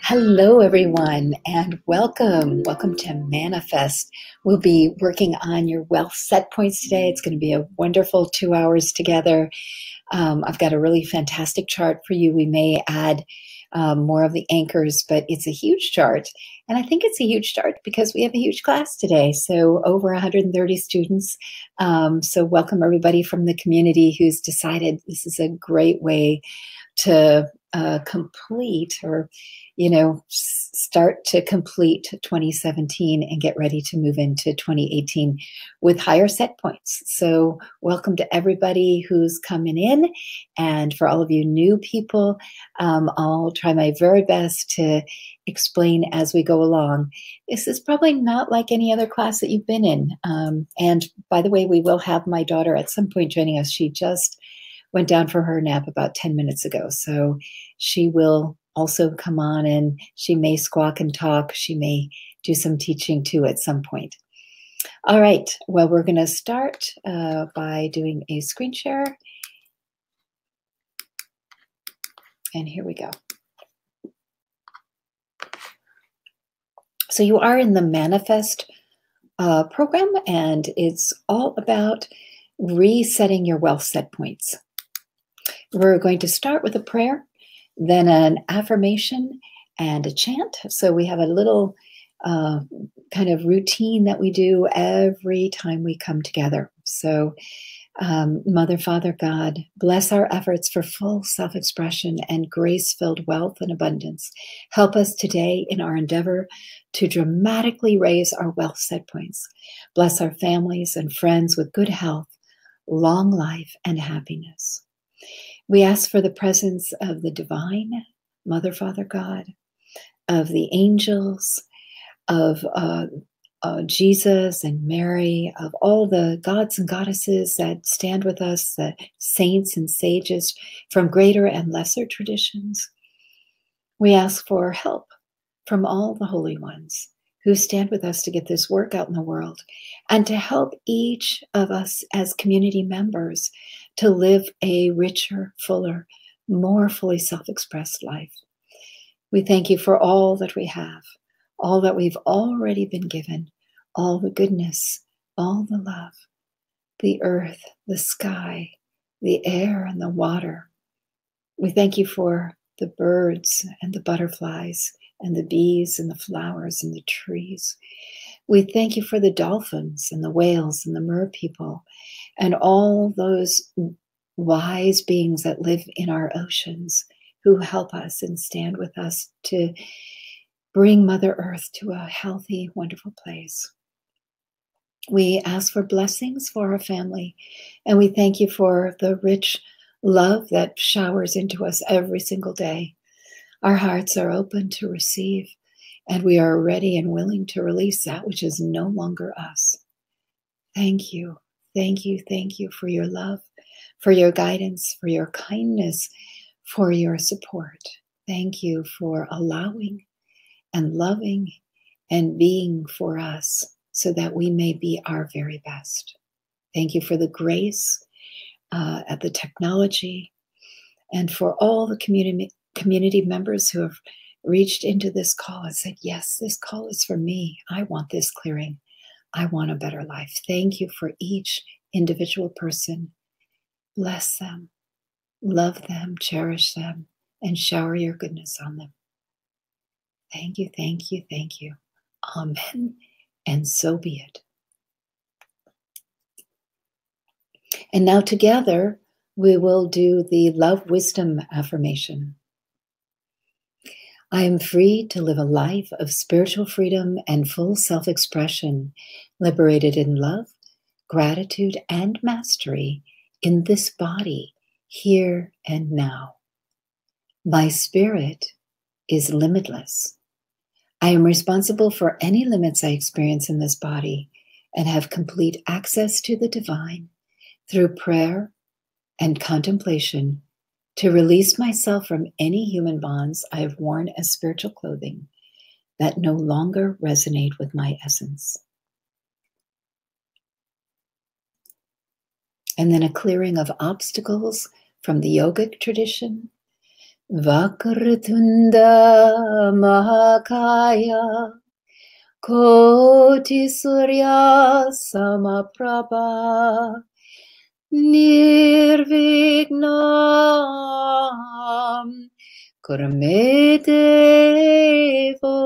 Hello, everyone, and welcome. Welcome to Manifest. We'll be working on your wealth set points today. It's going to be a wonderful 2 hours together. I've got a really fantastic chart for you. We may add more of the anchors, but it's a huge chart. And I think it's a huge chart because we have a huge class today. So over 130 students. So welcome everybody from the community who's decided this is a great way to complete or start to complete 2017 and get ready to move into 2018 with higher set points. So welcome to everybody who's coming in. And for all of you new people, I'll try my very best to explain as we go along. This is probably not like any other class that you've been in. And by the way, we will have my daughter at some point joining us. She just went down for her nap about 10 minutes ago. So she will also come on, and she may squawk and talk. She may do some teaching too at some point. All right. Well, we're going to start by doing a screen share. And here we go. So you are in the Manifest program, and it's all about resetting your wealth set points. We're going to start with a prayer, then an affirmation and a chant. So we have a little kind of routine that we do every time we come together. So Mother, Father, God, bless our efforts for full self-expression and grace-filled wealth and abundance. Help us today in our endeavor to dramatically raise our wealth set points. Bless our families and friends with good health, long life, and happiness. We ask for the presence of the divine, Mother, Father, God, of the angels, of Jesus and Mary, of all the gods and goddesses that stand with us, the saints and sages from greater and lesser traditions. We ask for help from all the holy ones who stand with us to get this work out in the world, and to help each of us as community members to live a richer, fuller, more fully self-expressed life. We thank you for all that we have, all that we've already been given, all the goodness, all the love, the earth, the sky, the air, and the water. We thank you for the birds and the butterflies and the bees and the flowers and the trees. We thank you for the dolphins and the whales and the mer people and all those wise beings that live in our oceans who help us and stand with us to bring Mother Earth to a healthy, wonderful place. We ask for blessings for our family, and we thank you for the rich love that showers into us every single day. Our hearts are open to receive, and we are ready and willing to release that which is no longer us. Thank you, thank you, thank you for your love, for your guidance, for your kindness, for your support. Thank you for allowing and loving and being for us so that we may be our very best. Thank you for the grace, at the technology, and for all the community members who have reached into this call and said, yes, this call is for me. I want this clearing. I want a better life. Thank you for each individual person. Bless them, love them, cherish them, and shower your goodness on them. Thank you, thank you, thank you. Amen, and so be it. And now together, we will do the love wisdom affirmation. I am free to live a life of spiritual freedom and full self-expression, liberated in love, gratitude, and mastery in this body, here and now. My spirit is limitless. I am responsible for any limits I experience in this body and have complete access to the divine through prayer and contemplation to release myself from any human bonds I have worn as spiritual clothing that no longer resonate with my essence. And then a clearing of obstacles from the yogic tradition Vakratunda Mahakaya Koti Surya Samaprabha Nirvignam Kurme Devo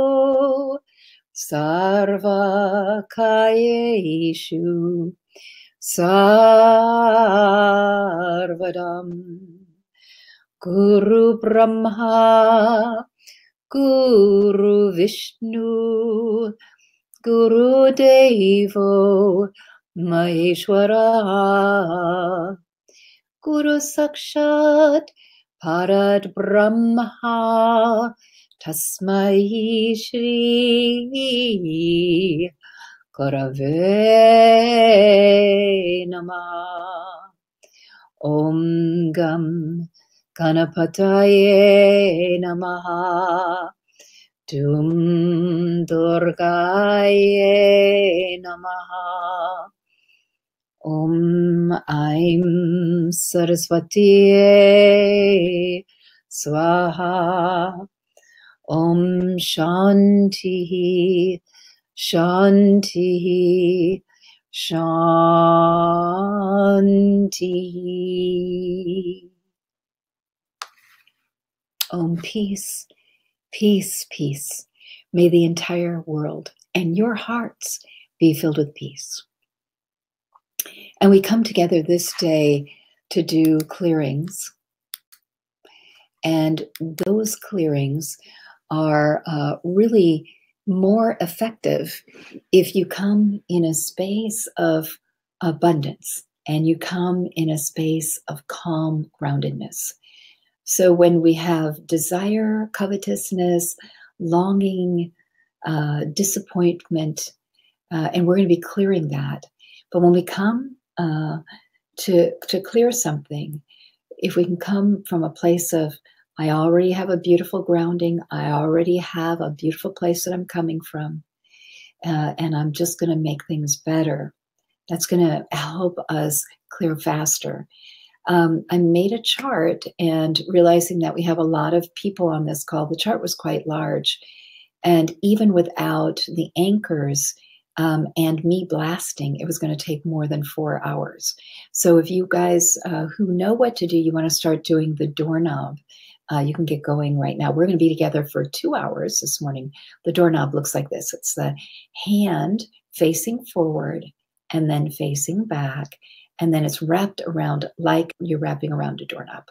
Sarva Kayeshu Sarvadam Guru Brahma Guru Vishnu Guru Devo Maheshwara Guru Sakshat Parad Brahma Tasmai Shri Gurave Namah. Om Gam Ganapataye Namaha. Dum Durgaye Namaha. Om Aim Saraswatiye Swaha. Om Shanti Shanti Shanti. Om peace, peace, peace. May the entire world and your hearts be filled with peace. And we come together this day to do clearings. And those clearings are really more effective if you come in a space of abundance and you come in a space of calm groundedness. So when we have desire, covetousness, longing, disappointment, and we're going to be clearing that. But when we come to clear something, if we can come from a place of, I already have a beautiful grounding, I already have a beautiful place that I'm coming from, and I'm just going to make things better. That's going to help us clear faster. I made a chart, and realizing that we have a lot of people on this call, the chart was quite large. And even without the anchors and me blasting, it was going to take more than 4 hours. So if you guys who know what to do, you want to start doing the doorknob, you can get going right now. We're going to be together for 2 hours this morning. The doorknob looks like this. It's the hand facing forward and then facing back. And then it's wrapped around like you're wrapping around a doorknob.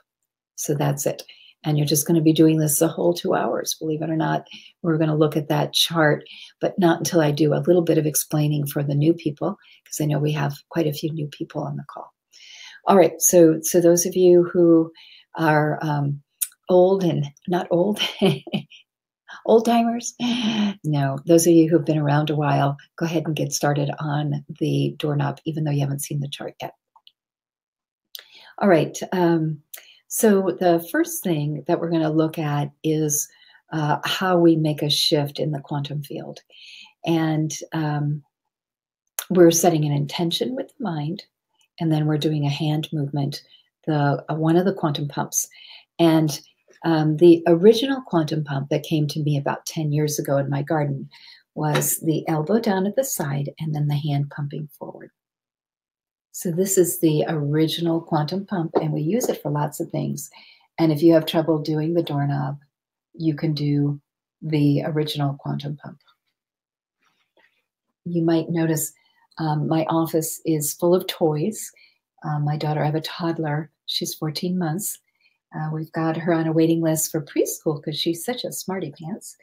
So that's it. And you're just going to be doing this the whole 2 hours. Believe it or not, we're going to look at that chart, but not until I do a little bit of explaining for the new people, because I know we have quite a few new people on the call. All right. So those of you who are old and not old, old timers, no, those of you who've been around a while, go ahead and get started on the doorknob, even though you haven't seen the chart yet. All right. So the first thing that we're going to look at is how we make a shift in the quantum field. And we're setting an intention with the mind, and then we're doing a hand movement, one of the quantum pumps. And the original quantum pump that came to me about 10 years ago in my garden was the elbow down at the side and then the hand pumping forward. So this is the original quantum pump, and we use it for lots of things. And if you have trouble doing the doorknob, you can do the original quantum pump. You might notice my office is full of toys. My daughter, I have a toddler. She's 14 months. We've got her on a waiting list for preschool because she's such a smarty pants.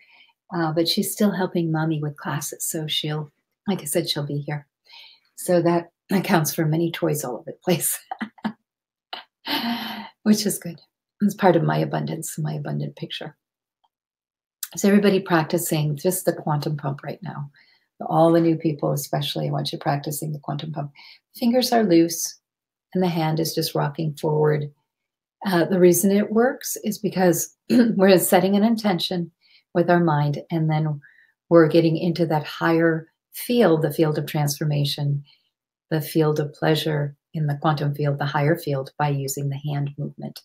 But she's still helping mommy with classes. So she'll, like I said, she'll be here. So that accounts for many toys all over the place, which is good. It's part of my abundance, my abundant picture. So everybody practicing just the quantum pump right now. All the new people, especially, I want you practicing the quantum pump. Fingers are loose and the hand is just rocking forward. The reason it works is because we're setting an intention with our mind, and then we're getting into that higher field, the field of transformation, the field of pleasure in the quantum field, the higher field, by using the hand movement.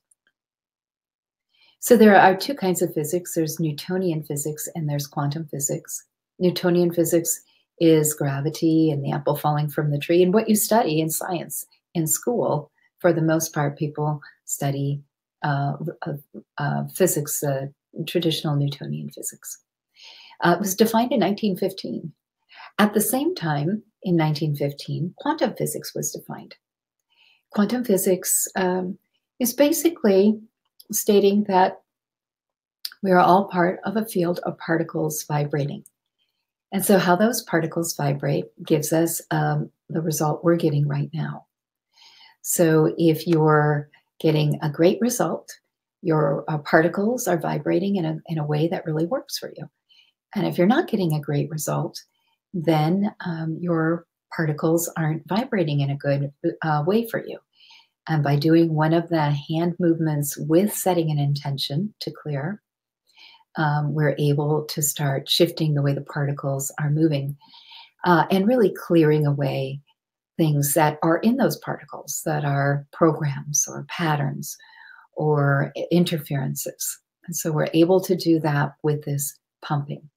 So there are two kinds of physics. There's Newtonian physics and there's quantum physics. Newtonian physics is gravity and the apple falling from the tree. And what you study in science in school, for the most part, people study physics, traditional Newtonian physics. It was defined in 1915. At the same time, in 1915, quantum physics was defined. Quantum physics is basically stating that we are all part of a field of particles vibrating. And so how those particles vibrate gives us the result we're getting right now. So if you're getting a great result, your particles are vibrating in a way that really works for you. And if you're not getting a great result, then your particles aren't vibrating in a good way for you. And by doing one of the hand movements with setting an intention to clear, we're able to start shifting the way the particles are moving and really clearing away things that are in those particles that are programs or patterns or interferences. And so we're able to do that with this pumping.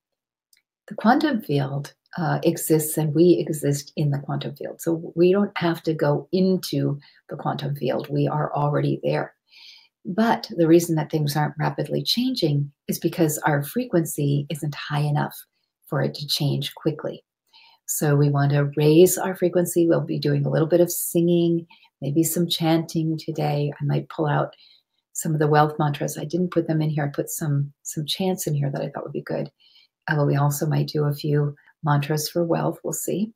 The quantum field exists and we exist in the quantum field. So we don't have to go into the quantum field. We are already there. But the reason that things aren't rapidly changing is because our frequency isn't high enough for it to change quickly. So we want to raise our frequency. We'll be doing a little bit of singing, maybe some chanting today. I might pull out some of the wealth mantras. I didn't put them in here. I put some chants in here that I thought would be good. We also might do a few mantras for wealth. We'll see.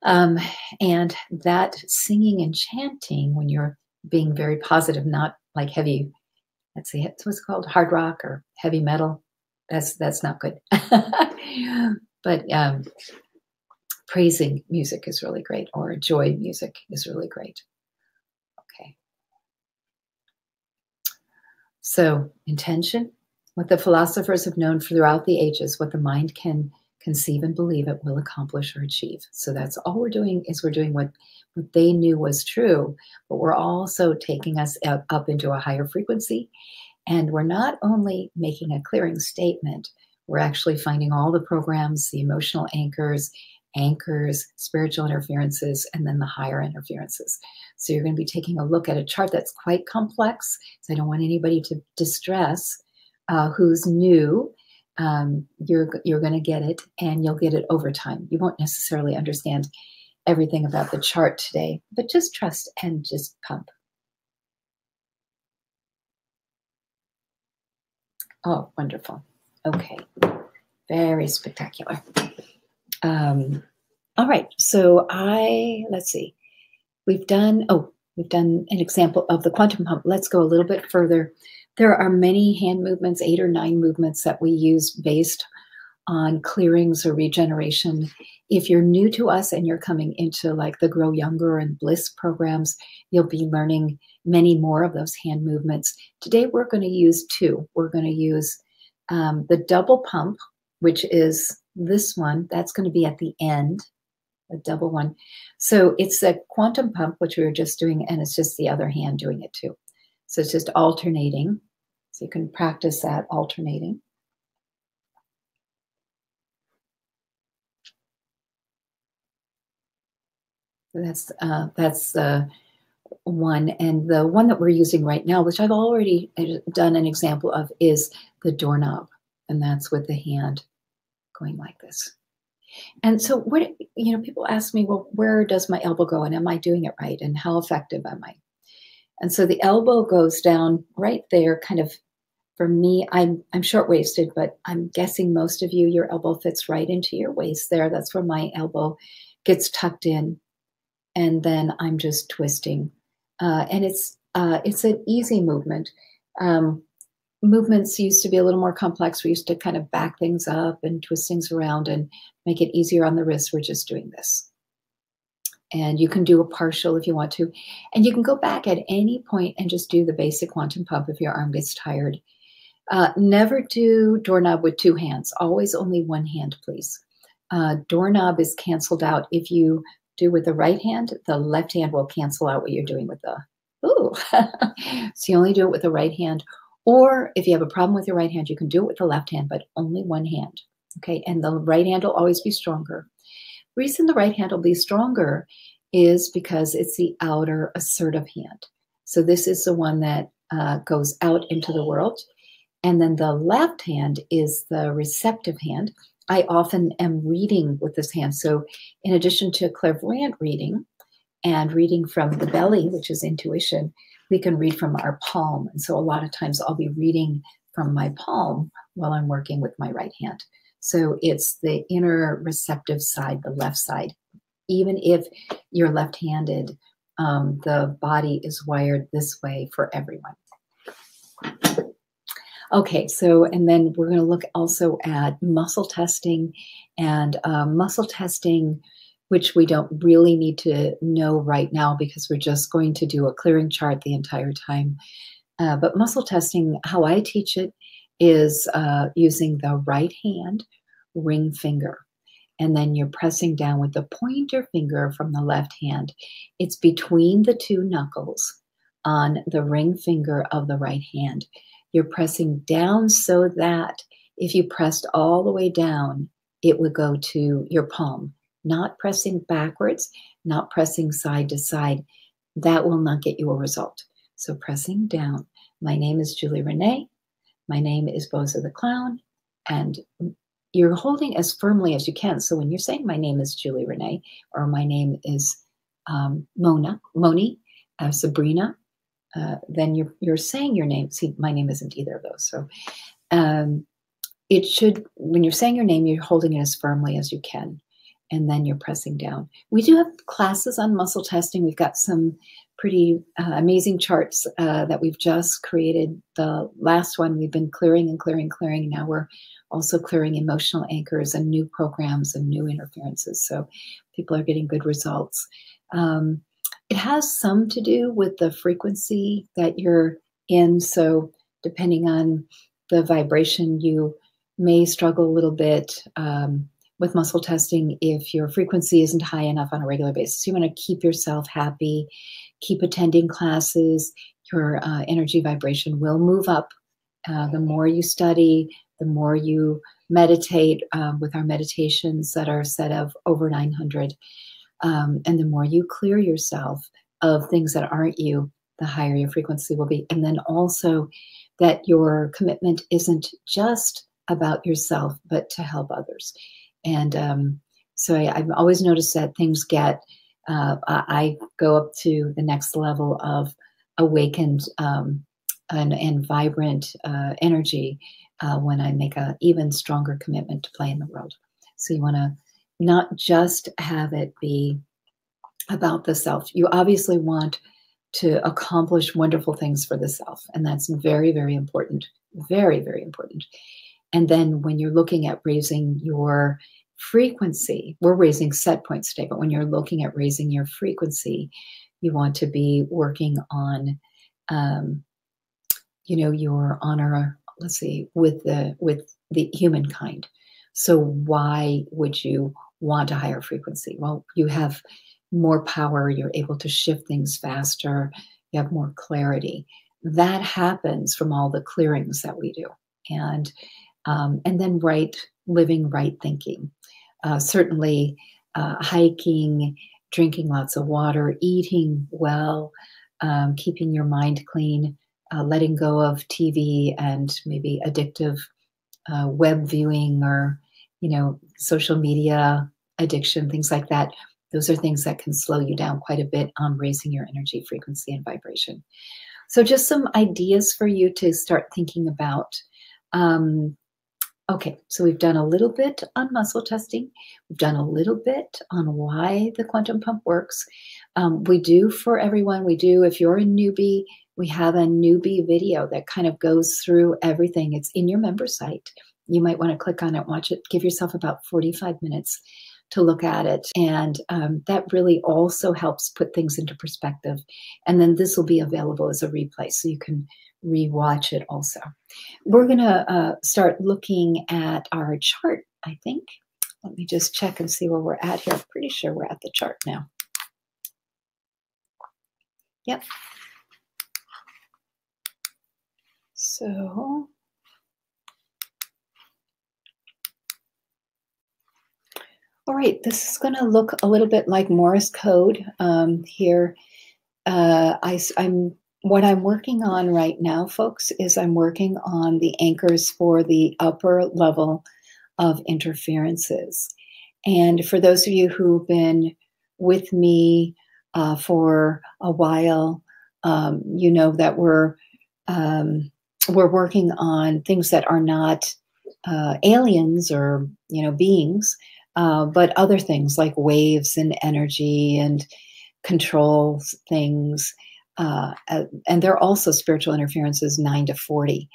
And that singing and chanting, when you're being very positive, not like heavy, let's see, what's it called, hard rock or heavy metal. That's not good. But praising music is really great, or joy music is really great. Okay. So intention, what the philosophers have known throughout the ages, what the mind can conceive and believe it will accomplish or achieve. So that's all we're doing, is we're doing what they knew was true, but we're also taking us up into a higher frequency. And we're not only making a clearing statement, we're actually finding all the programs, the emotional anchors, spiritual interferences, and then the higher interferences. So you're going to be taking a look at a chart that's quite complex. So I don't want anybody to distress who's new. You're going to get it, and you'll get it over time. You won't necessarily understand everything about the chart today, but just trust and just pump. Oh, wonderful. Okay. Very spectacular. All right. So let's see. We've done an example of the quantum pump. Let's go a little bit further. There are many hand movements, 8 or 9 movements that we use based on clearings or regeneration. If you're new to us and you're coming into like the Grow Younger and Bliss programs, you'll be learning many more of those hand movements. Today, we're going to use 2. We're going to use the double pump, which is this one. That's going to be at the end, a double one. So it's a quantum pump, which we were just doing, and it's just the other hand doing it too. So it's just alternating. So you can practice that alternating. That's one. And the one that we're using right now, which I've already done an example of, is the doorknob. And that's with the hand going like this. And so people ask me, well, where does my elbow go? And am I doing it right? And how effective am I? And so the elbow goes down right there, kind of. For me, I'm short-waisted, but I'm guessing most of you, your elbow fits right into your waist there. That's where my elbow gets tucked in. And then I'm just twisting. And it's an easy movement. Movements used to be a little more complex. We used to kind of back things up and twist things around and make it easier on the wrist. We're just doing this. And you can do a partial if you want to. And you can go back at any point and just do the basic quantum pump if your arm gets tired. Never do doorknob with 2 hands. Always only 1 hand, please. Doorknob is canceled out. If you do with the right hand, the left hand will cancel out what you're doing with the, so you only do it with the right hand. Or if you have a problem with your right hand, you can do it with the left hand, but only one hand. Okay, and the right hand will always be stronger. Reason the right hand will be stronger is because it's the outer assertive hand. So this is the one that goes out into the world. And then the left hand is the receptive hand. I often am reading with this hand. So in addition to clairvoyant reading and reading from the belly, which is intuition, we can read from our palm. And so a lot of times I'll be reading from my palm while I'm working with my right hand. So it's the inner receptive side, the left side. Even if you're left-handed, the body is wired this way for everyone. Okay, so, and then we're going to look also at muscle testing, and muscle testing, which we don't really need to know right now because we're just going to do a clearing chart the entire time. But muscle testing, how I teach it, is using the right hand ring finger. And then you're pressing down with the pointer finger from the left hand. It's between the two knuckles on the ring finger of the right hand. You're pressing down so that if you pressed all the way down, it would go to your palm. Not pressing backwards, not pressing side to side. That will not get you a result. So pressing down. My name is Julie Renee. My name is Bozo the Clown. And you're holding as firmly as you can. So when you're saying my name is Julie Renee, or my name is Moni, Sabrina, then you're saying your name. See, my name isn't either of those. So it should, when you're saying your name, you're holding it as firmly as you can. And then you're pressing down. We do have classes on muscle testing. We've got some pretty amazing charts that we've just created. The last one, we've been clearing and clearing, clearing. Now we're also clearing emotional anchors and new programs and new interferences. So people are getting good results. It has some to do with the frequency that you're in. So depending on the vibration, you may struggle a little bit with muscle testing if your frequency isn't high enough on a regular basis. You want to keep yourself happy, keep attending classes. Your energy vibration will move up. The more you study, the more you meditate with our meditations that are set of over 900. And the more you clear yourself of things that aren't you, the higher your frequency will be. And then also that your commitment isn't just about yourself, but to help others. And so I've always noticed that things get, I go up to the next level of awakened and vibrant energy when I make an even stronger commitment to play in the world. So you want to not just have it be about the self. You obviously want to accomplish wonderful things for the self. And that's very, very important. Very, very important. And then when you're looking at raising your frequency, we're raising set points today, but when you're looking at raising your frequency, you want to be working on, your honor, let's see, with the humankind. So why would you want a higher frequency? Well, you have more power. You're able to shift things faster. You have more clarity. That happens from all the clearings that we do. And then living right thinking. Certainly hiking, drinking lots of water, eating well, keeping your mind clean, letting go of TV and maybe addictive web viewing or, social media addiction, things like that. Those are things that can slow you down quite a bit on raising your energy frequency and vibration. So just some ideas for you to start thinking about. Okay, so we've done a little bit on muscle testing. We've done a little bit on why the quantum pump works. We do for everyone, if you're a newbie, we have a newbie video that kind of goes through everything. It's in your member site. You might want to click on it, watch it, give yourself about 45 minutes to look at it. And that really also helps put things into perspective. And then this will be available as a replay, so you can rewatch it also. We're going to start looking at our chart, I think. Let me just check and see where we're at here. I'm pretty sure we're at the chart now. Yep. So, all right, this is going to look a little bit like Morse code here. What I'm working on right now, folks, is I'm working on the anchors for the upper level of interferences. And for those of you who've been with me for a while, you know that we're working on things that are not aliens or beings, but other things like waves and energy and control things. And they're also spiritual interferences 9 to 40.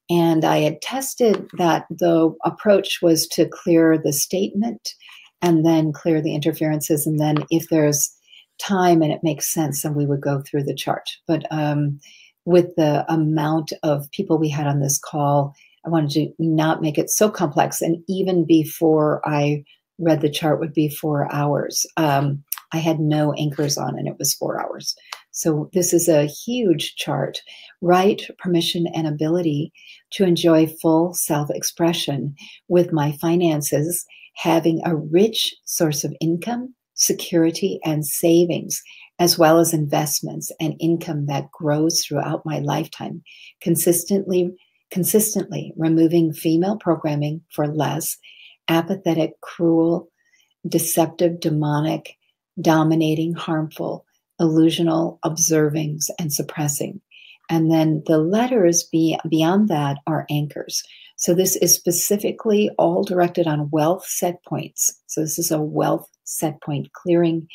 And I had tested that the approach was to clear the statement and then clear the interferences. And then if there's time and it makes sense, then we would go through the chart. But with the amount of people we had on this call, I wanted to not make it so complex. And even before I read the chart would be 4 hours. I had no anchors on and it was 4 hours. So this is a huge chart. Right, permission, and ability to enjoy full self-expression with my finances, having a rich source of income, security, and savings, as well as investments and income that grows throughout my lifetime, consistently removing female programming for less, apathetic, cruel, deceptive, demonic, dominating, harmful, illusional, observings, and suppressing. And then the letters beyond that are anchors. So this is specifically all directed on wealth set points. So this is a wealth set point clearing.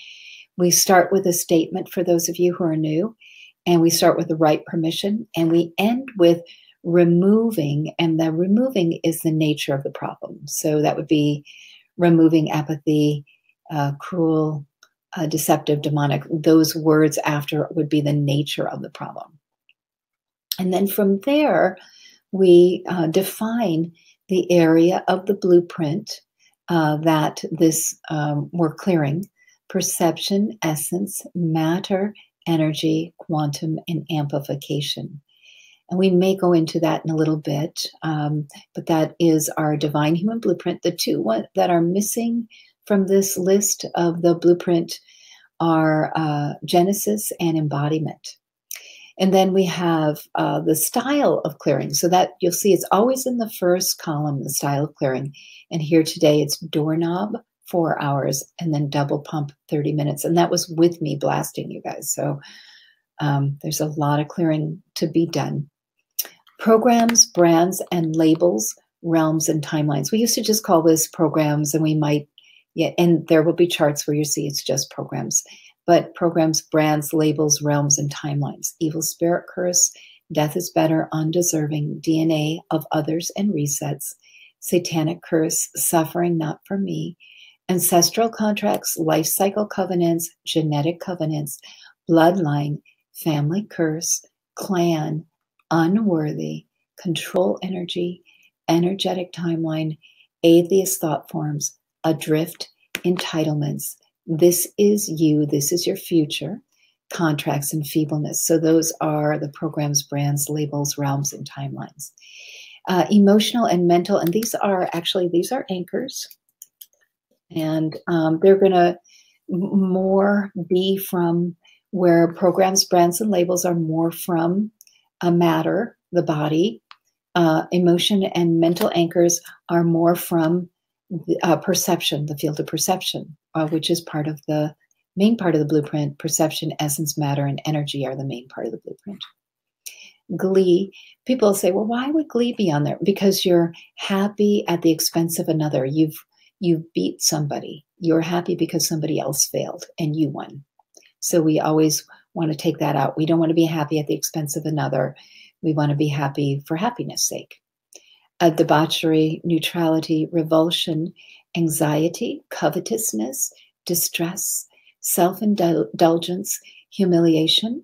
We start with a statement for those of you who are new, and we start with the right permission, and we end with removing, and the removing is the nature of the problem. So that would be removing apathy, cruel, deceptive, demonic. Those words after would be the nature of the problem. And then from there, we define the area of the blueprint that this we're clearing: perception, essence, matter, energy, quantum, and amplification. And we may go into that in a little bit, but that is our divine human blueprint. The two that are missing from this list of the blueprint are Genesis and embodiment. And then we have the style of clearing. So that you'll see it's always in the first column, the style of clearing. And here today it's doorknob, 4 hours, and then double pump, 30 minutes. And that was with me blasting you guys. So there's a lot of clearing to be done. Programs, brands, and labels, realms, and timelines. We used to just call this programs, and we might, and there will be charts where you see it's just programs. But programs, brands, labels, realms, and timelines. Evil spirit curse, death is better, undeserving, DNA of others and resets, satanic curse, suffering not for me, ancestral contracts, life cycle covenants, genetic covenants, bloodline, family curse, clan, unworthy, control energy, energetic timeline, atheist thought forms, adrift, entitlements. This is you, this is your future, contracts, and feebleness. So those are the programs, brands, labels, realms, and timelines. Emotional and mental, and these are anchors. And they're going to more be from where programs, brands, and labels are more from a matter, the body. Emotion and mental anchors are more from perception, the field of perception, which is part of the main part of the blueprint. Perception, essence, matter, and energy are the main part of the blueprint. Glee. People say, well, why would glee be on there? Because you're happy at the expense of another. You've beat somebody. You're happy because somebody else failed and you won. So we always want to take that out. We don't want to be happy at the expense of another. We want to be happy for happiness' sake. Debauchery, neutrality, revulsion, anxiety, covetousness, distress, self-indulgence, humiliation,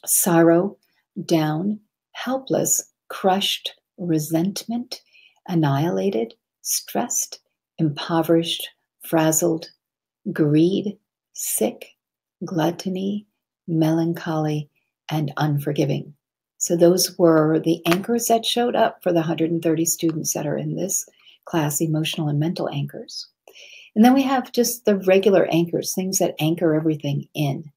sorrow, down, helpless, crushed, resentment, annihilated, stressed, impoverished, frazzled, greed, sick, gluttony, melancholy, and unforgiving. So those were the anchors that showed up for the 130 students that are in this class, emotional and mental anchors. And then we have just the regular anchors, things that anchor everything in.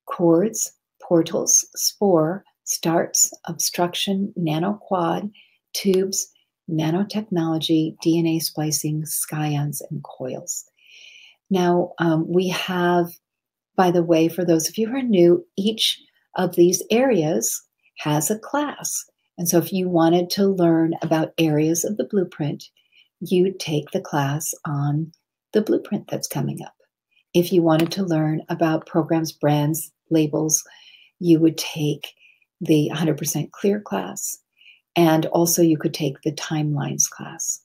Chords, portals, spore, starts, obstruction, nanoquad, tubes, nanotechnology, DNA splicing, scions, and coils. Now, we have, by the way, for those of you who are new, each of these areas has a class. And so if you wanted to learn about areas of the blueprint, you take the class on the blueprint that's coming up. If you wanted to learn about programs, brands, labels, you would take the 100% Clear class. And also you could take the timelines class.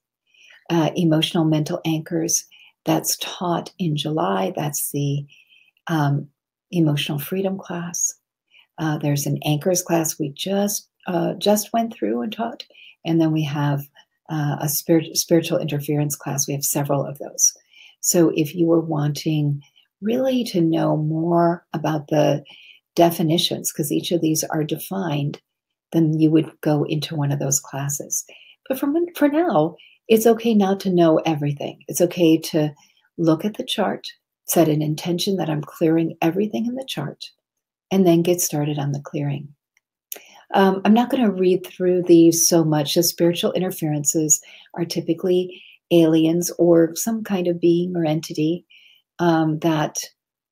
Emotional mental anchors, that's taught in July. That's the emotional freedom class. There's an anchors class we just went through and taught. And then we have a spiritual interference class. We have several of those. So if you were wanting really to know more about the definitions, because each of these are defined, then you would go into one of those classes. But for now, it's okay not to know everything. It's okay to look at the chart, set an intention that I'm clearing everything in the chart, and then get started on the clearing. I'm not going to read through these so much. The spiritual interferences are typically aliens or some kind of being or entity that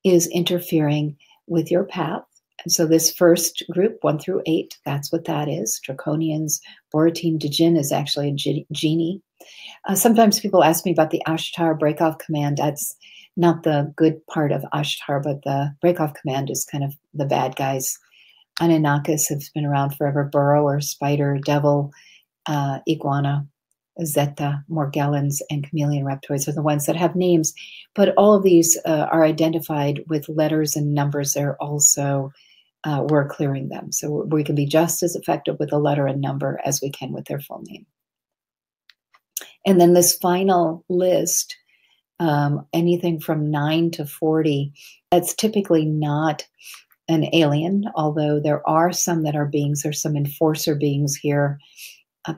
is interfering with your path. And so this first group, 1 through 8, that's what that is. Draconians, Boratine Djinn is actually a genie. Sometimes people ask me about the Ashtar breakoff command. That's not the good part of Ashtar, but the breakoff command is kind of the bad guys. Anunnakis have been around forever. Burrower, spider, devil, iguana, Zeta, Morgellons, and chameleon reptoids are the ones that have names. But all of these are identified with letters and numbers. They're also, we're clearing them. So we can be just as effective with a letter and number as we can with their full name. And then this final list, anything from 9 to 40, that's typically not an alien, although there are some that are beings. There's some enforcer beings here,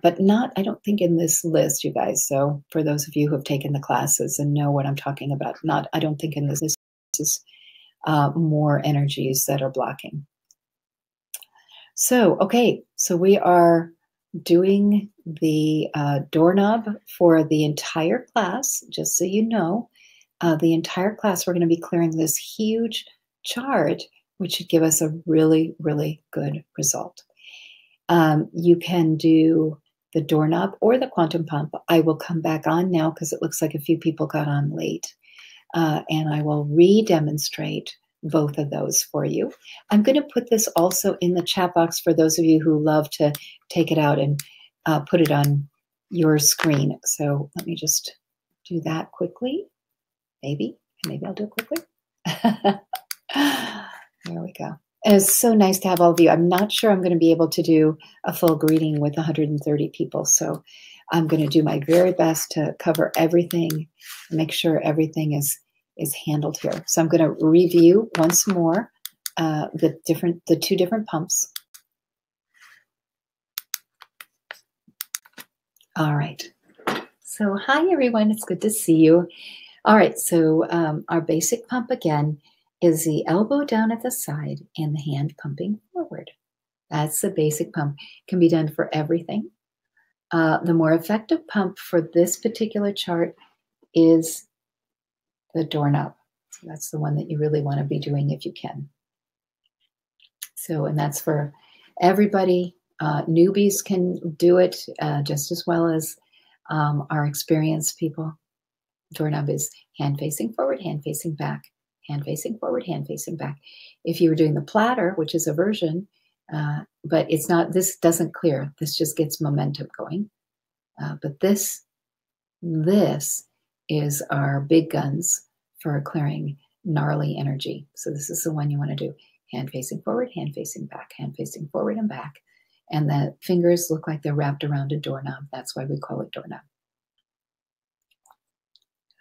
but not, I don't think, in this list, you guys. So for those of you who have taken the classes and know what I'm talking about, I don't think in this is more energies that are blocking. So, okay, so we are doing the doorknob for the entire class, just so you know. The entire class, we're going to be clearing this huge chart, which should give us a really, really good result. You can do the doorknob or the quantum pump. I will come back on now because it looks like a few people got on late. And I will re-demonstrate both of those for you. I'm going to put this also in the chat box for those of you who love to take it out and put it on your screen. So let me just do that quickly. Maybe I'll do it quickly. There we go. It's so nice to have all of you. I'm not sure I'm going to be able to do a full greeting with 130 people. So I'm going to do my very best to cover everything and make sure everything is handled here. So I'm going to review once more the two different pumps. All right. So hi, everyone. It's good to see you. All right. So our basic pump again is the elbow down at the side and the hand pumping forward. That's the basic pump. Can be done for everything. The more effective pump for this particular chart is the doorknob. So that's the one that you really want to be doing if you can. So, and that's for everybody. Newbies can do it just as well as our experienced people. Doorknob is hand facing forward, hand facing back, hand facing forward, hand facing back. If you were doing the platter, which is a version, but it's not, this doesn't clear. This just gets momentum going. But this is our big guns for clearing gnarly energy. So this is the one you want to do. Hand facing forward, hand facing back, hand facing forward and back. And the fingers look like they're wrapped around a doorknob. That's why we call it doorknob.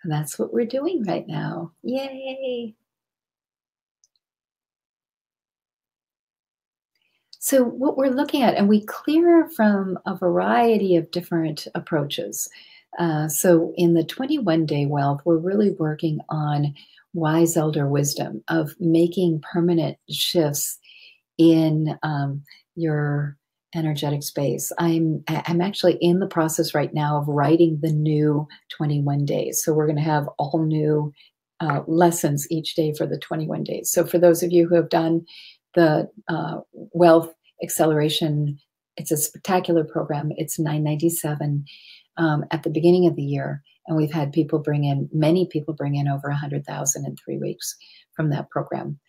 And that's what we're doing right now. Yay! So what we're looking at, and we clear from a variety of different approaches. So in the 21 day wealth, we're really working on wise elder wisdom of making permanent shifts in your energetic space. I'm actually in the process right now of writing the new 21 days. So we're going to have all new lessons each day for the 21 days. So for those of you who have done the wealth acceleration, it's a spectacular program. It's $997 at the beginning of the year, and we've had many people bring in over 100,000 in 3 weeks from that program,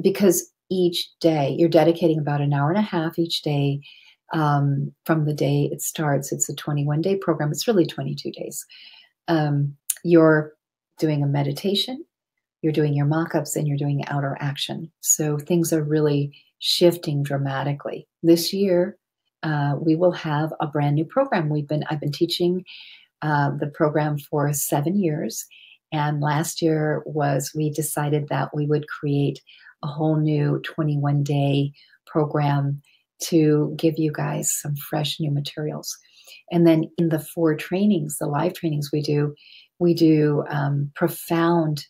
because each day you're dedicating about an hour and a half each day from the day it starts. It's a 21-day program. It's really 22 days. You're doing a meditation, you're doing your mock-ups, and you're doing outer action. So things are really shifting dramatically. This year, we will have a brand new program. I've been teaching the program for 7 years. And last year we decided that we would create a whole new 21-day program to give you guys some fresh new materials. And then in the 4 trainings, the live trainings we do profound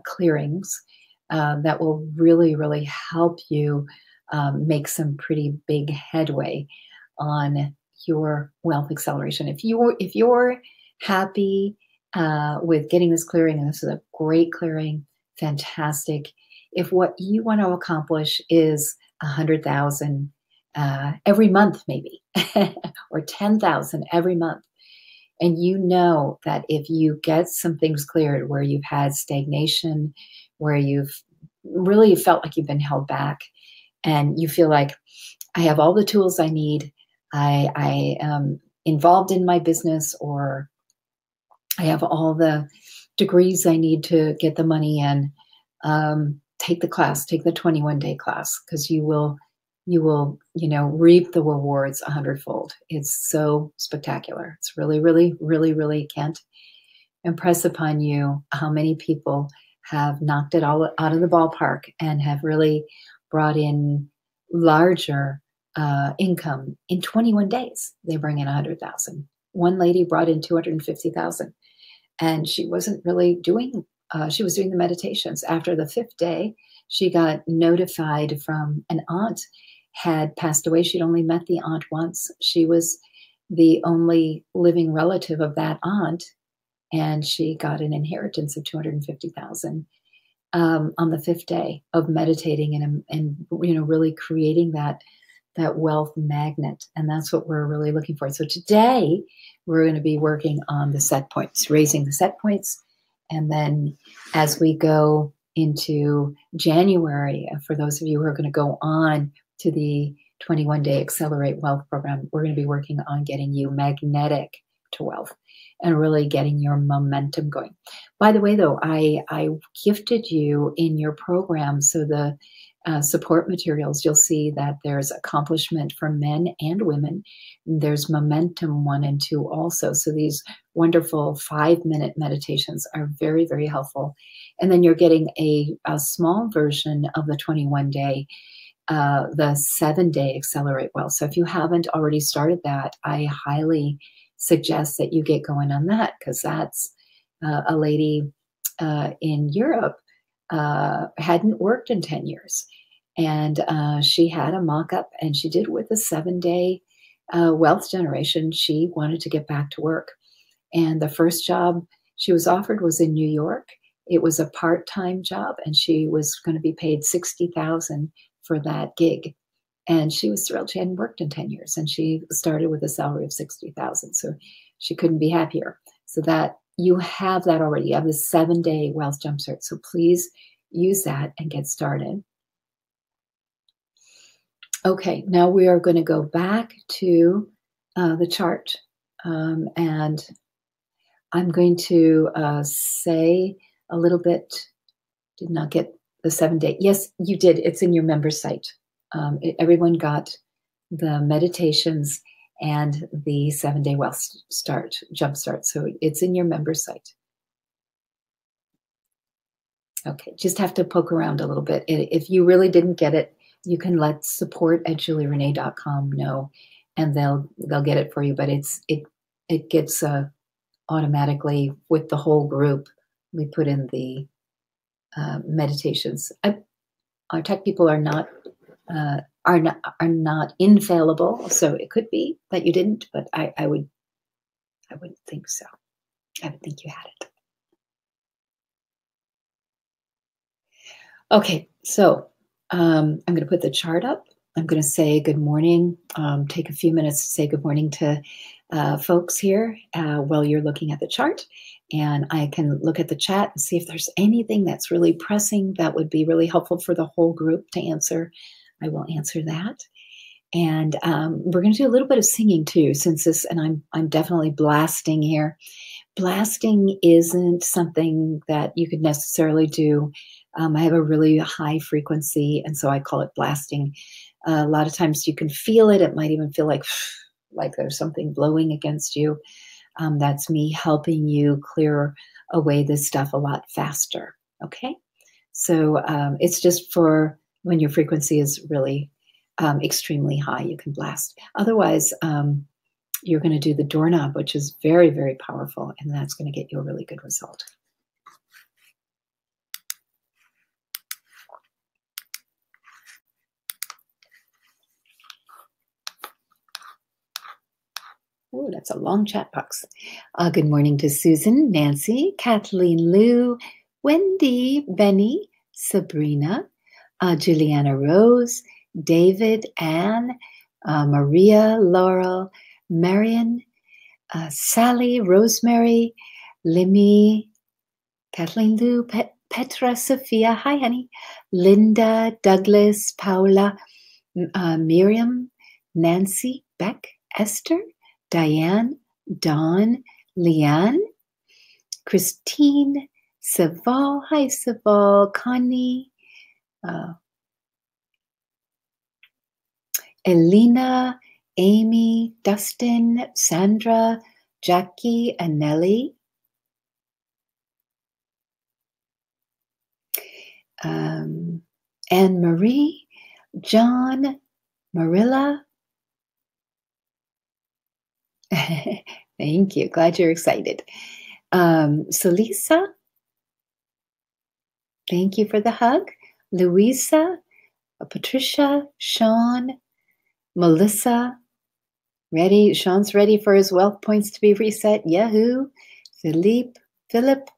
clearings that will really, really help you make some pretty big headway on your wealth acceleration. If you're happy with getting this clearing, and this is a great clearing, fantastic. If what you want to accomplish is 100,000 every month, maybe, or 10,000 every month, and you know that if you get some things cleared where you've had stagnation, where you've really felt like you've been held back, and you feel like I have all the tools I need, I am involved in my business, or I have all the degrees I need to get the money in, take the class, take the 21-day class, because you will, reap the rewards 100-fold. It's so spectacular. It's really, really, really, really can't impress upon you how many people have knocked it all out of the ballpark and have really brought in larger income in 21 days. They bring in 100,000. One lady brought in 250,000, and she wasn't really doing. She was doing the meditations. After the 5th day, she got notified from an aunt had passed away. She'd only met the aunt once. She was the only living relative of that aunt, and she got an inheritance of 250,000 on the 5th day of meditating and really creating that wealth magnet. And that's what we're really looking for. So today we're going to be working on the set points, raising the set points. And then as we go into January, for those of you who are going to go on to the 21-day Accelerate Wealth program, we're going to be working on getting you magnetic to wealth and really getting your momentum going. By the way, though, I gifted you in your program, so the support materials, you'll see that there's accomplishment for men and women. There's momentum 1 and 2 also. So these wonderful 5-minute meditations are very, very helpful. And then you're getting a small version of the 21-day, the 7-day Accelerate Wealth. So if you haven't already started that, I highly suggest that you get going on that, because that's a lady in Europe hadn't worked in 10 years. And she had a mock-up, and she did with a 7-day wealth generation. She wanted to get back to work. And the first job she was offered was in New York. It was a part-time job, and she was going to be paid $60,000 for that gig. And she was thrilled. She hadn't worked in 10 years, and she started with a salary of $60,000. So she couldn't be happier. So that you have that already. You have the 7-day wealth jumpstart. So please use that and get started. Okay, now we are going to go back to the chart. And I'm going to say a little bit. Did not get the 7-day. Yes, you did. It's in your member site. Everyone got the meditations and the 7-day wealth jumpstart. So it's in your member site. Okay, just have to poke around a little bit. If you really didn't get it, you can let support@julierenee.com know, and they'll get it for you. But it gets automatically with the whole group. We put in the meditations. Our tech people are not infallible, so it could be that you didn't, but I wouldn't think so. I would think you had it. Okay, so I'm going to put the chart up. I'm going to say good morning. Take a few minutes to say good morning to folks here while you're looking at the chart. And I can look at the chat and see if there's anything that's really pressing that would be really helpful for the whole group to answer. I will answer that. And we're going to do a little bit of singing too, since this, and I'm definitely blasting here. Blasting isn't something that you could necessarily do. I have a really high frequency, and so I call it blasting. A lot of times you can feel it. It might even feel like there's something blowing against you. That's me helping you clear away this stuff a lot faster. Okay? So it's just for when your frequency is really extremely high, you can blast. Otherwise, you're going to do the doorknob, which is very, very powerful, and that's going to get you a really good result. Oh, that's a long chat box. Good morning to Susan, Nancy, Kathleen Lou, Wendy, Benny, Sabrina, Juliana Rose, David, Anne, Maria, Laurel, Marion, Sally, Rosemary, Limmy, Kathleen Lou, Petra, Sophia, hi honey, Linda, Douglas, Paula, Miriam, Nancy, Beck, Esther, Diane, Dawn, Leanne, Christine, Saval, hi Saval, Connie, Elena, Amy, Dustin, Sandra, Jackie, and Nellie, Anne Marie, John, Marilla. Thank you. Glad you're excited. Lisa, thank you for the hug. Louisa, Patricia, Sean, Melissa, ready. Sean's ready for his wealth points to be reset. Yahoo! Philip,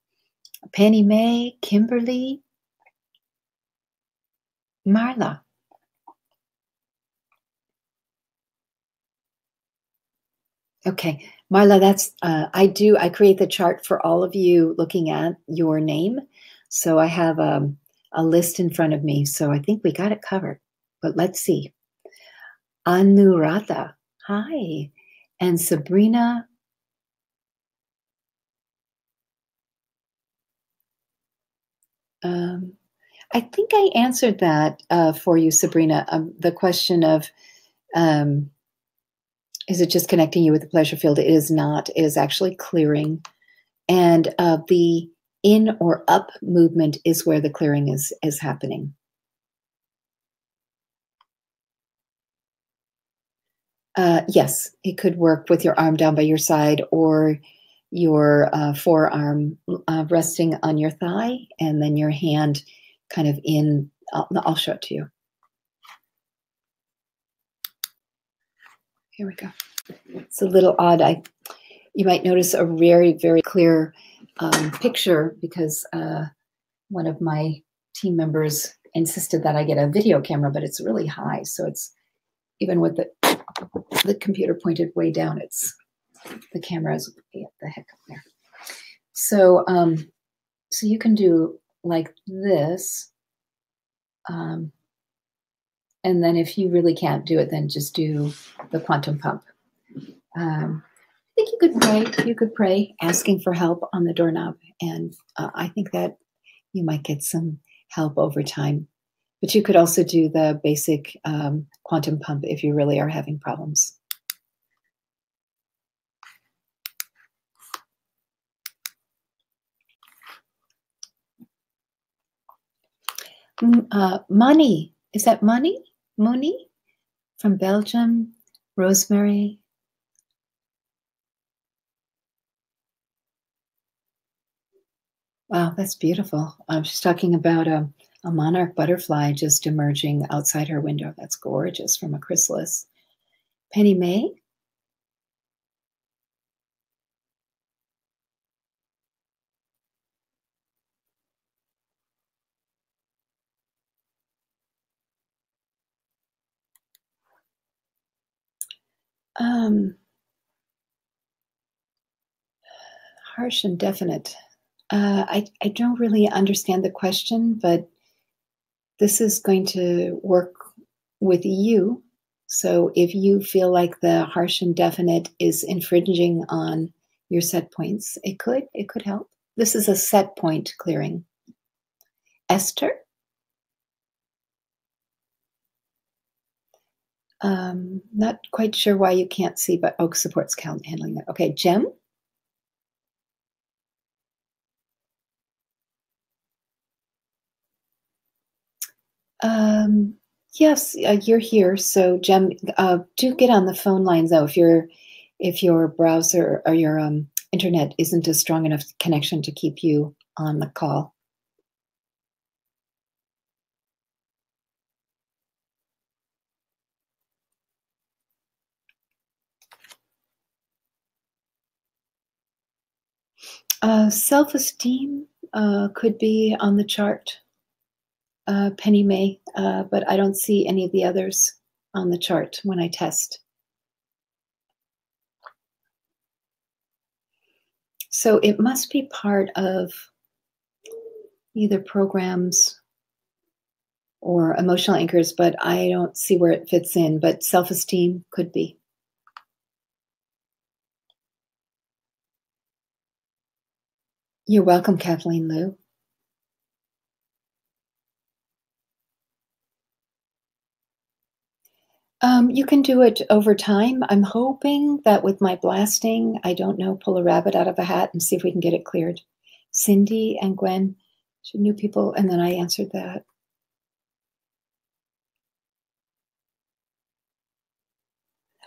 Penny Mae, Kimberly, Marla. Okay, Marla, that's, I create the chart for all of you looking at your name. So I have a list in front of me. So I think we got it covered, but let's see. Anuradha, hi. And Sabrina. I think I answered that for you, Sabrina. The question of, is it just connecting you with the pleasure field? It is not. It is actually clearing. And the in or up movement is where the clearing is happening. Yes, it could work with your arm down by your side or your forearm resting on your thigh and then your hand kind of in. I'll show it to you. Here we go. It's a little odd. You might notice a very, very clear picture because one of my team members insisted that I get a video camera, but it's really high. So it's, even with the computer pointed way down, the camera is the heck up there. So, so you can do like this. And then if you really can't do it, then just do the quantum pump. I think you could pray. You could pray asking for help on the doorknob. And I think that you might get some help over time. But you could also do the basic quantum pump if you really are having problems. Money. Is that money? Moni from Belgium, Rosemary. Wow, that's beautiful. She's talking about a monarch butterfly just emerging outside her window. That's gorgeous from a chrysalis. Penny May. Um, Harsh and definite. I don't really understand the question, but this is going to work with you. So if you feel like the harsh and definite is infringing on your set points, it could help. This is a set point clearing. Esther, not quite sure why you can't see, but Oak supports handling that. Okay, Jem. Yes, you're here. So, Jem, do get on the phone lines though. If your browser or your internet isn't a strong enough connection to keep you on the call. Self-esteem could be on the chart, Penny May, but I don't see any of the others on the chart when I test. So it must be part of either programs or emotional anchors, but I don't see where it fits in, but self-esteem could be. You're welcome, Kathleen Liu. You can do it over time. I'm hoping that with my blasting, I don't know, pull a rabbit out of a hat and see if we can get it cleared. Cindy and Gwen, she knew people, and then I answered that.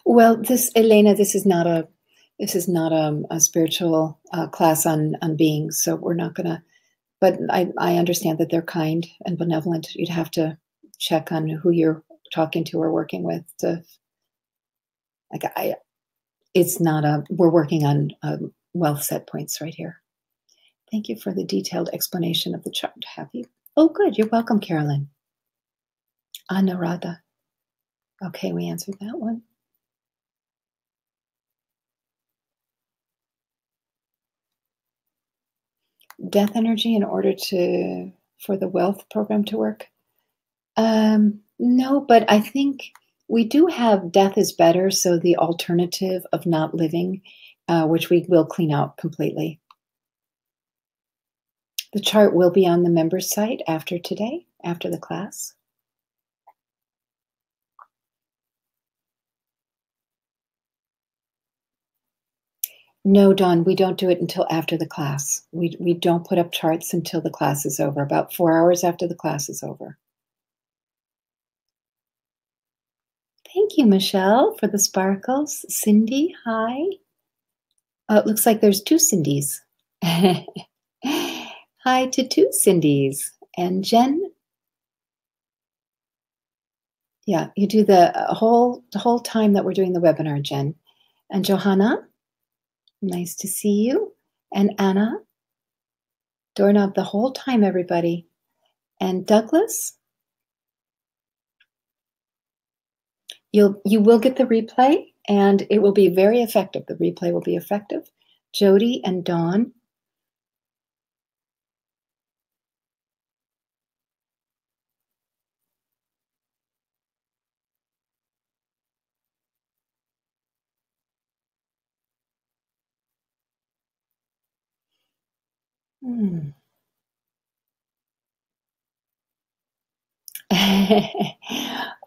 Well, Elena, this is not a spiritual class on beings, so we're not gonna. But I understand that they're kind and benevolent. You'd have to check on who you're talking to or working with. It's not we're working on wealth set points right here. Thank you for the detailed explanation of the chart. Have you? Oh, good. You're welcome, Carolyn. Anurada. Okay, we answered that one. Death energy in order for the wealth program to work? No, but I think we do have death is better, so the alternative of not living, which we will clean out completely. The chart will be on the members site after today, after the class. No, Dawn, we don't do it until after the class. We don't put up charts until the class is over, about 4 hours after the class is over. Thank you, Michelle, for the sparkles. Cindy, hi. It looks like there's 2 Cindys. Hi to 2 Cindys. And Jen, yeah, you do the whole time that we're doing the webinar, Jen. And Johanna, nice to see you. And Anna, doorknob the whole time, everybody. And Douglas, you will get the replay, and it will be very effective. The replay will be effective. Jody and Dawn.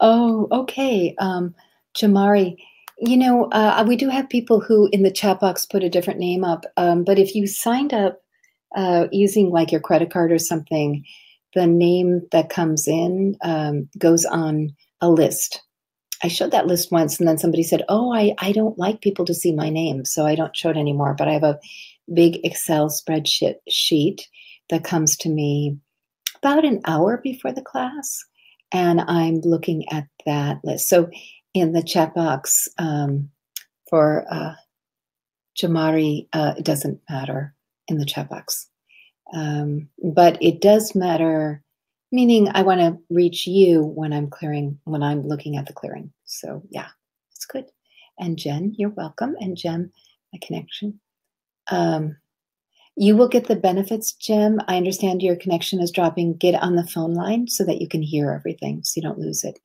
Oh, okay. Jamari, we do have people who in the chat box put a different name up. But if you signed up using like your credit card or something, the name that comes in goes on a list. I showed that list once, and then somebody said, oh, I don't like people to see my name, so I don't show it anymore. But I have a big Excel spreadsheet sheet that comes to me about an hour before the class, and I'm looking at that list. So in the chat box for Jamari, it doesn't matter in the chat box. But it does matter, meaning I want to reach you when I'm looking at the clearing. So yeah, it's good. And Jen, you're welcome. And Jem, my connection. You will get the benefits, Jem. I understand your connection is dropping. Get on the phone line so that you can hear everything so you don't lose it.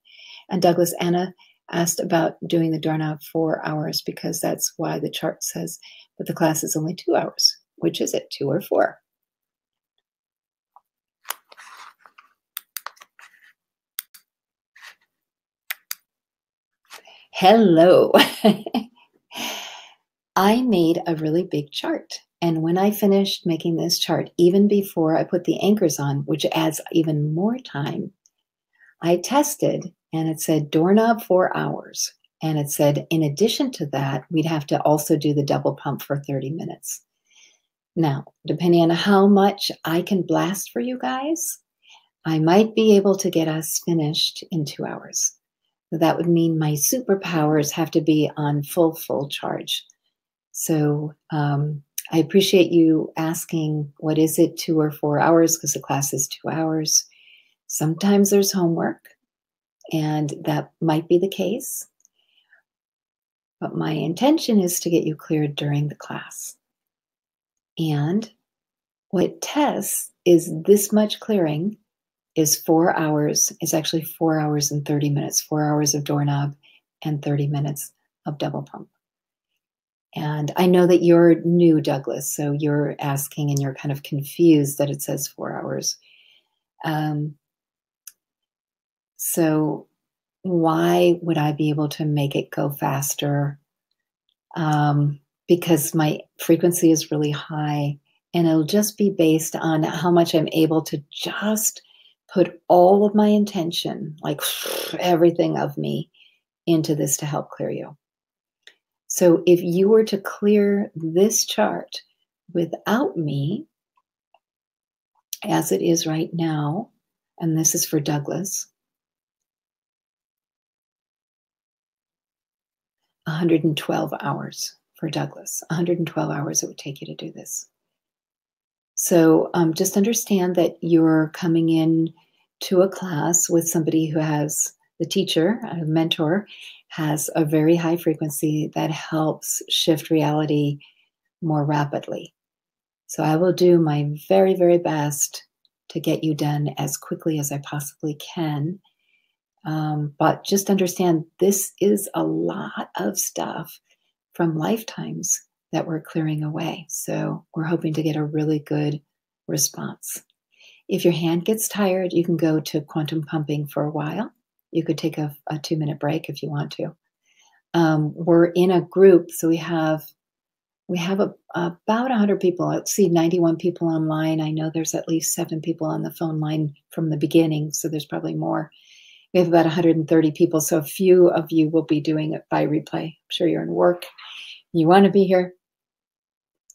And Douglas, Anna asked about doing the doorknob 4 hours because that's why the chart says, but the class is only 2 hours. Which is it, 2 or 4? Hello. I made a really big chart. And when I finished making this chart, even before I put the anchors on, which adds even more time, I tested and it said doorknob 4 hours. And it said, in addition to that, we'd have to also do the double pump for 30 minutes. Now, depending on how much I can blast for you guys, I might be able to get us finished in 2 hours. That would mean my superpowers have to be on full charge. So I appreciate you asking, what is it, 2 or 4 hours? Because the class is 2 hours. Sometimes there's homework, and that might be the case. But my intention is to get you cleared during the class. And what it tests is this much clearing is 4 hours. It's actually 4 hours and 30 minutes, 4 hours of doorknob and 30 minutes of double pump. And I know that you're new, Douglas, so you're asking and you're kind of confused that it says 4 hours. So why would I be able to make it go faster? Because my frequency is really high, and it'll just be based on how much I'm able to just put all of my intention, like everything of me, into this to help clear you. So if you were to clear this chart without me, as it is right now, and this is for Douglas, 112 hours for Douglas, 112 hours it would take you to do this. So just understand that you're coming in to a class with somebody who has, the teacher, a mentor, has a very high frequency that helps shift reality more rapidly. So I will do my very, very best to get you done as quickly as I possibly can. But just understand this is a lot of stuff from lifetimes that we're clearing away. So we're hoping to get a really good response. If your hand gets tired, you can go to quantum pumping for a while. You could take a 2-minute break if you want to. We're in a group, so we have about 100 people. Let's see, 91 people online. I know there's at least 7 people on the phone line from the beginning, so there's probably more. We have about 130 people, so a few of you will be doing it by replay. I'm sure you're in work. You want to be here.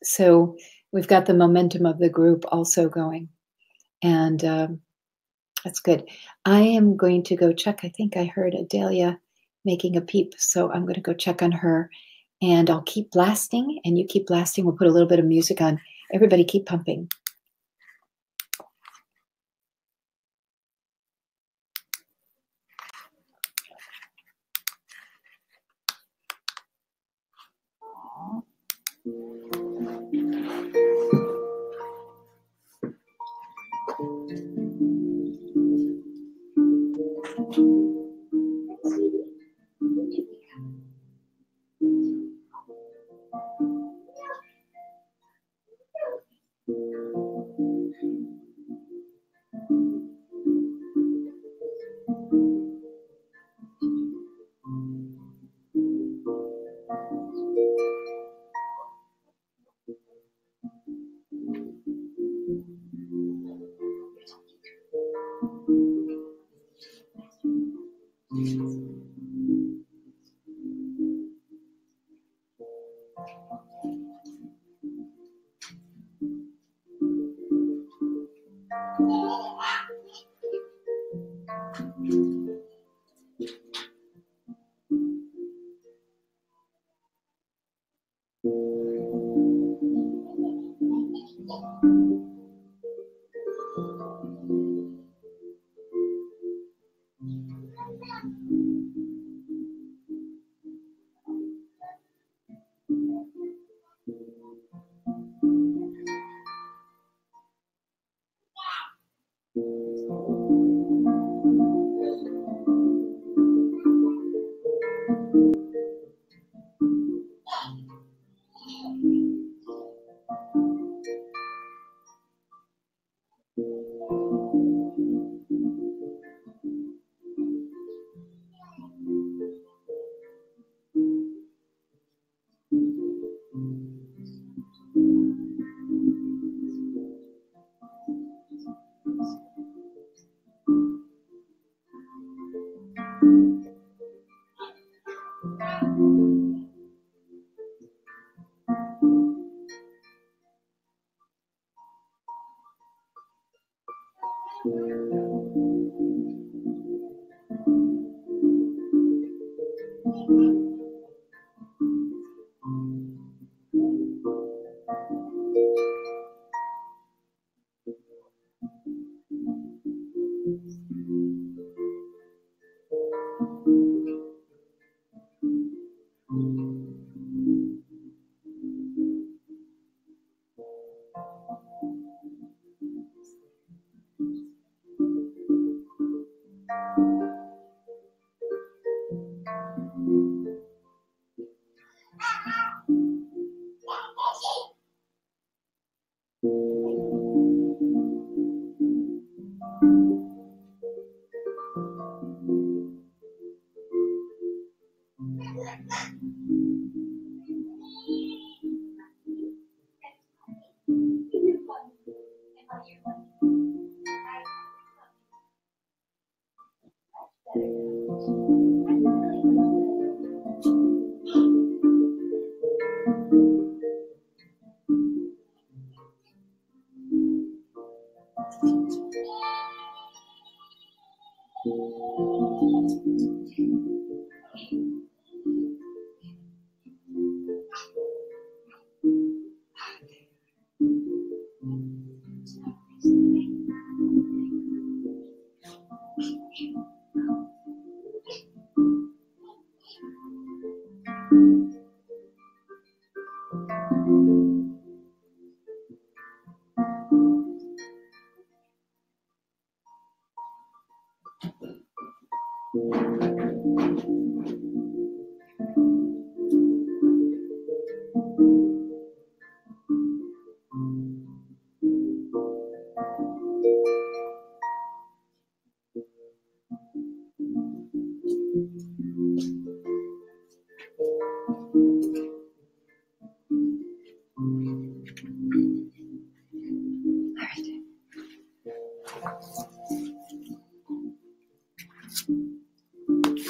So we've got the momentum of the group also going. And that's good. I am going to go check. I think I heard Adelia making a peep, so I'm going to go check on her. And I'll keep blasting, and you keep blasting. We'll put a little bit of music on. Everybody keep pumping.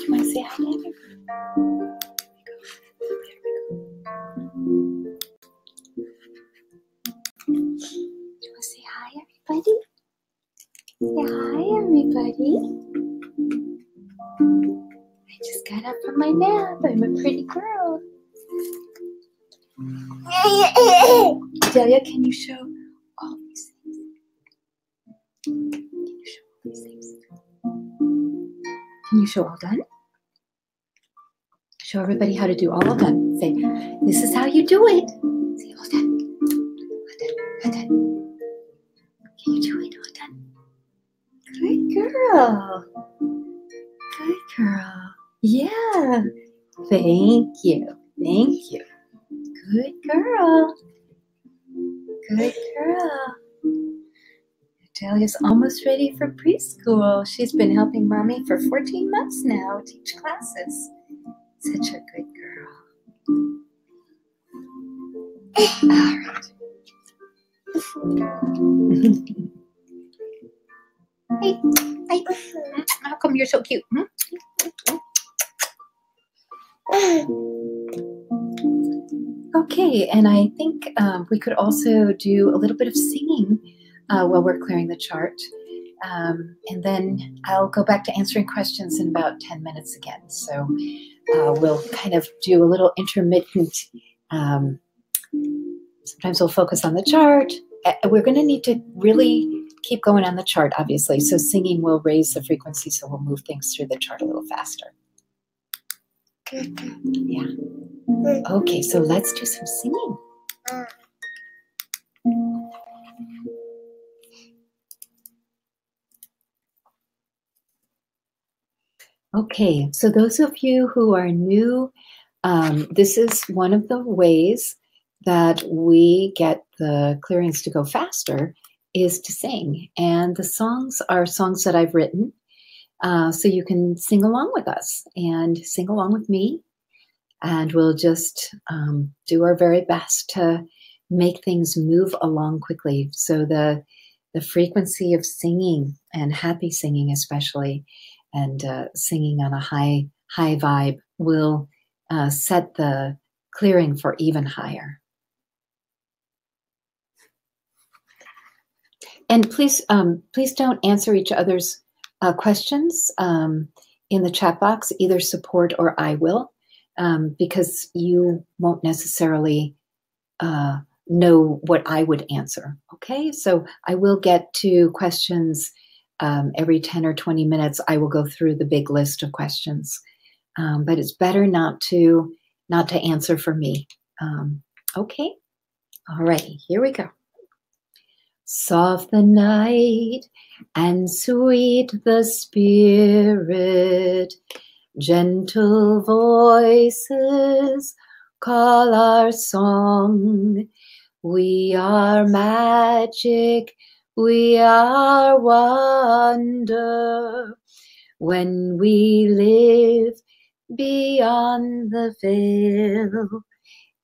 You want to say hi, David? You want to say hi, everybody? Say hi, everybody. I just got up from my nap. I'm a pretty girl. Delia, can you show all these things? Can you show all these things? Can you show all done? Show everybody how to do all done. Say, this is how you do it. Say, all done. All done. All done. Can you do it all done? Good girl. Good girl. Yeah. Thank you. Thank you. Good girl. Good girl. Delia's almost ready for preschool. She's been helping Mommy for 14 months now teach classes. Such a good girl. All right. Hey, hey. How come you're so cute? Go Okay, and I think we could also do a little bit of singing while we're clearing the chart. And then I'll go back to answering questions in about 10 minutes again. So we'll kind of do a little intermittent. Um, Sometimes we'll focus on the chart. We're going to need to really keep going on the chart, obviously. So singing will raise the frequency, so we'll move things through the chart a little faster. Yeah. Okay, so let's do some singing. Okay, so those of you who are new, this is one of the ways that we get the clearings to go faster is to sing. And the songs are songs that I've written. So you can sing along with us and sing along with me. And we'll just do our very best to make things move along quickly. So the frequency of singing and happy singing especially, and singing on a high vibe will set the clearing for even higher. And please don't answer each other's questions in the chat box, either support or I will, because you won't necessarily know what I would answer. Okay, so I will get to questions every 10 or 20 minutes. I will go through the big list of questions, but it's better not to answer for me. Okay, all righty, here we go. Soft the night and sweet the spirit, gentle voices call our song. We are magic, we are wonder, when we live beyond the veil.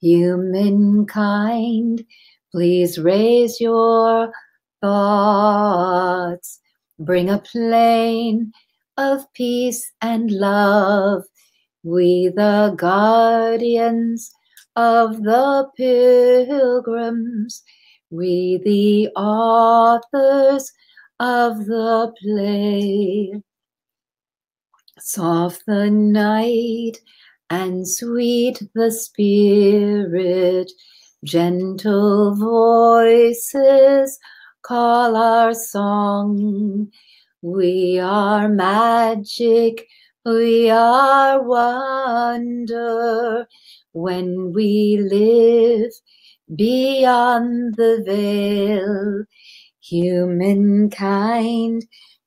Humankind, please raise your thoughts. Bring a plane of peace and love. We the guardians of the pilgrims. We the authors of the play. Soft the night and sweet the spirit, gentle voices call our song. We are magic, we are wonder, when we live beyond the veil. Humankind,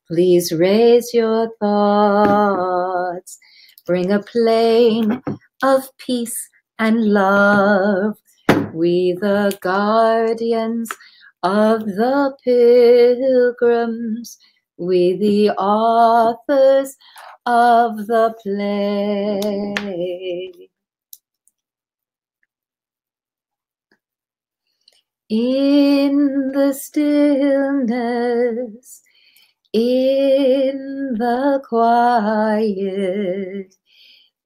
please raise your thoughts. Bring a plane of peace and love. We the guardians of the pilgrims. We the authors of the play. In the stillness, in the quiet,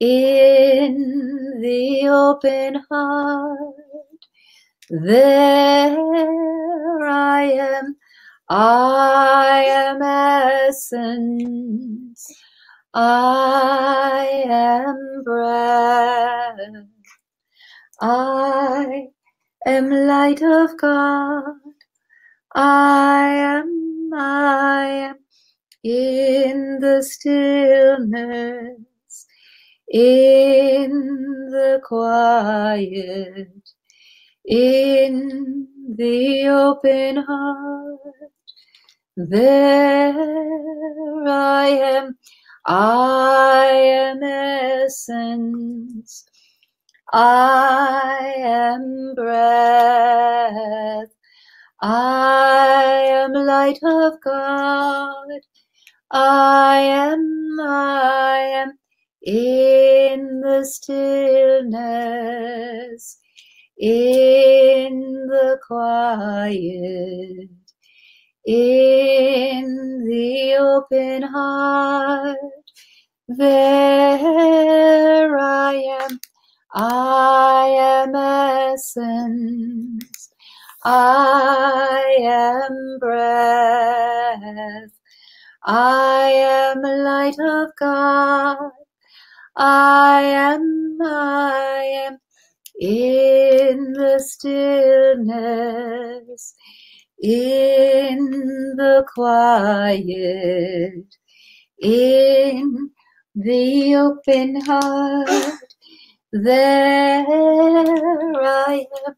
in the open heart, there I am essence, I am breath, I am light of God, I am in the stillness, in the quiet, in the open heart, there I am essence, I am breath, I am light of God, I am in the stillness, in the quiet, in the open heart, there I I am essence. I am breath. I am light of God. I am in the stillness, in the quiet, in the open heart. There I am.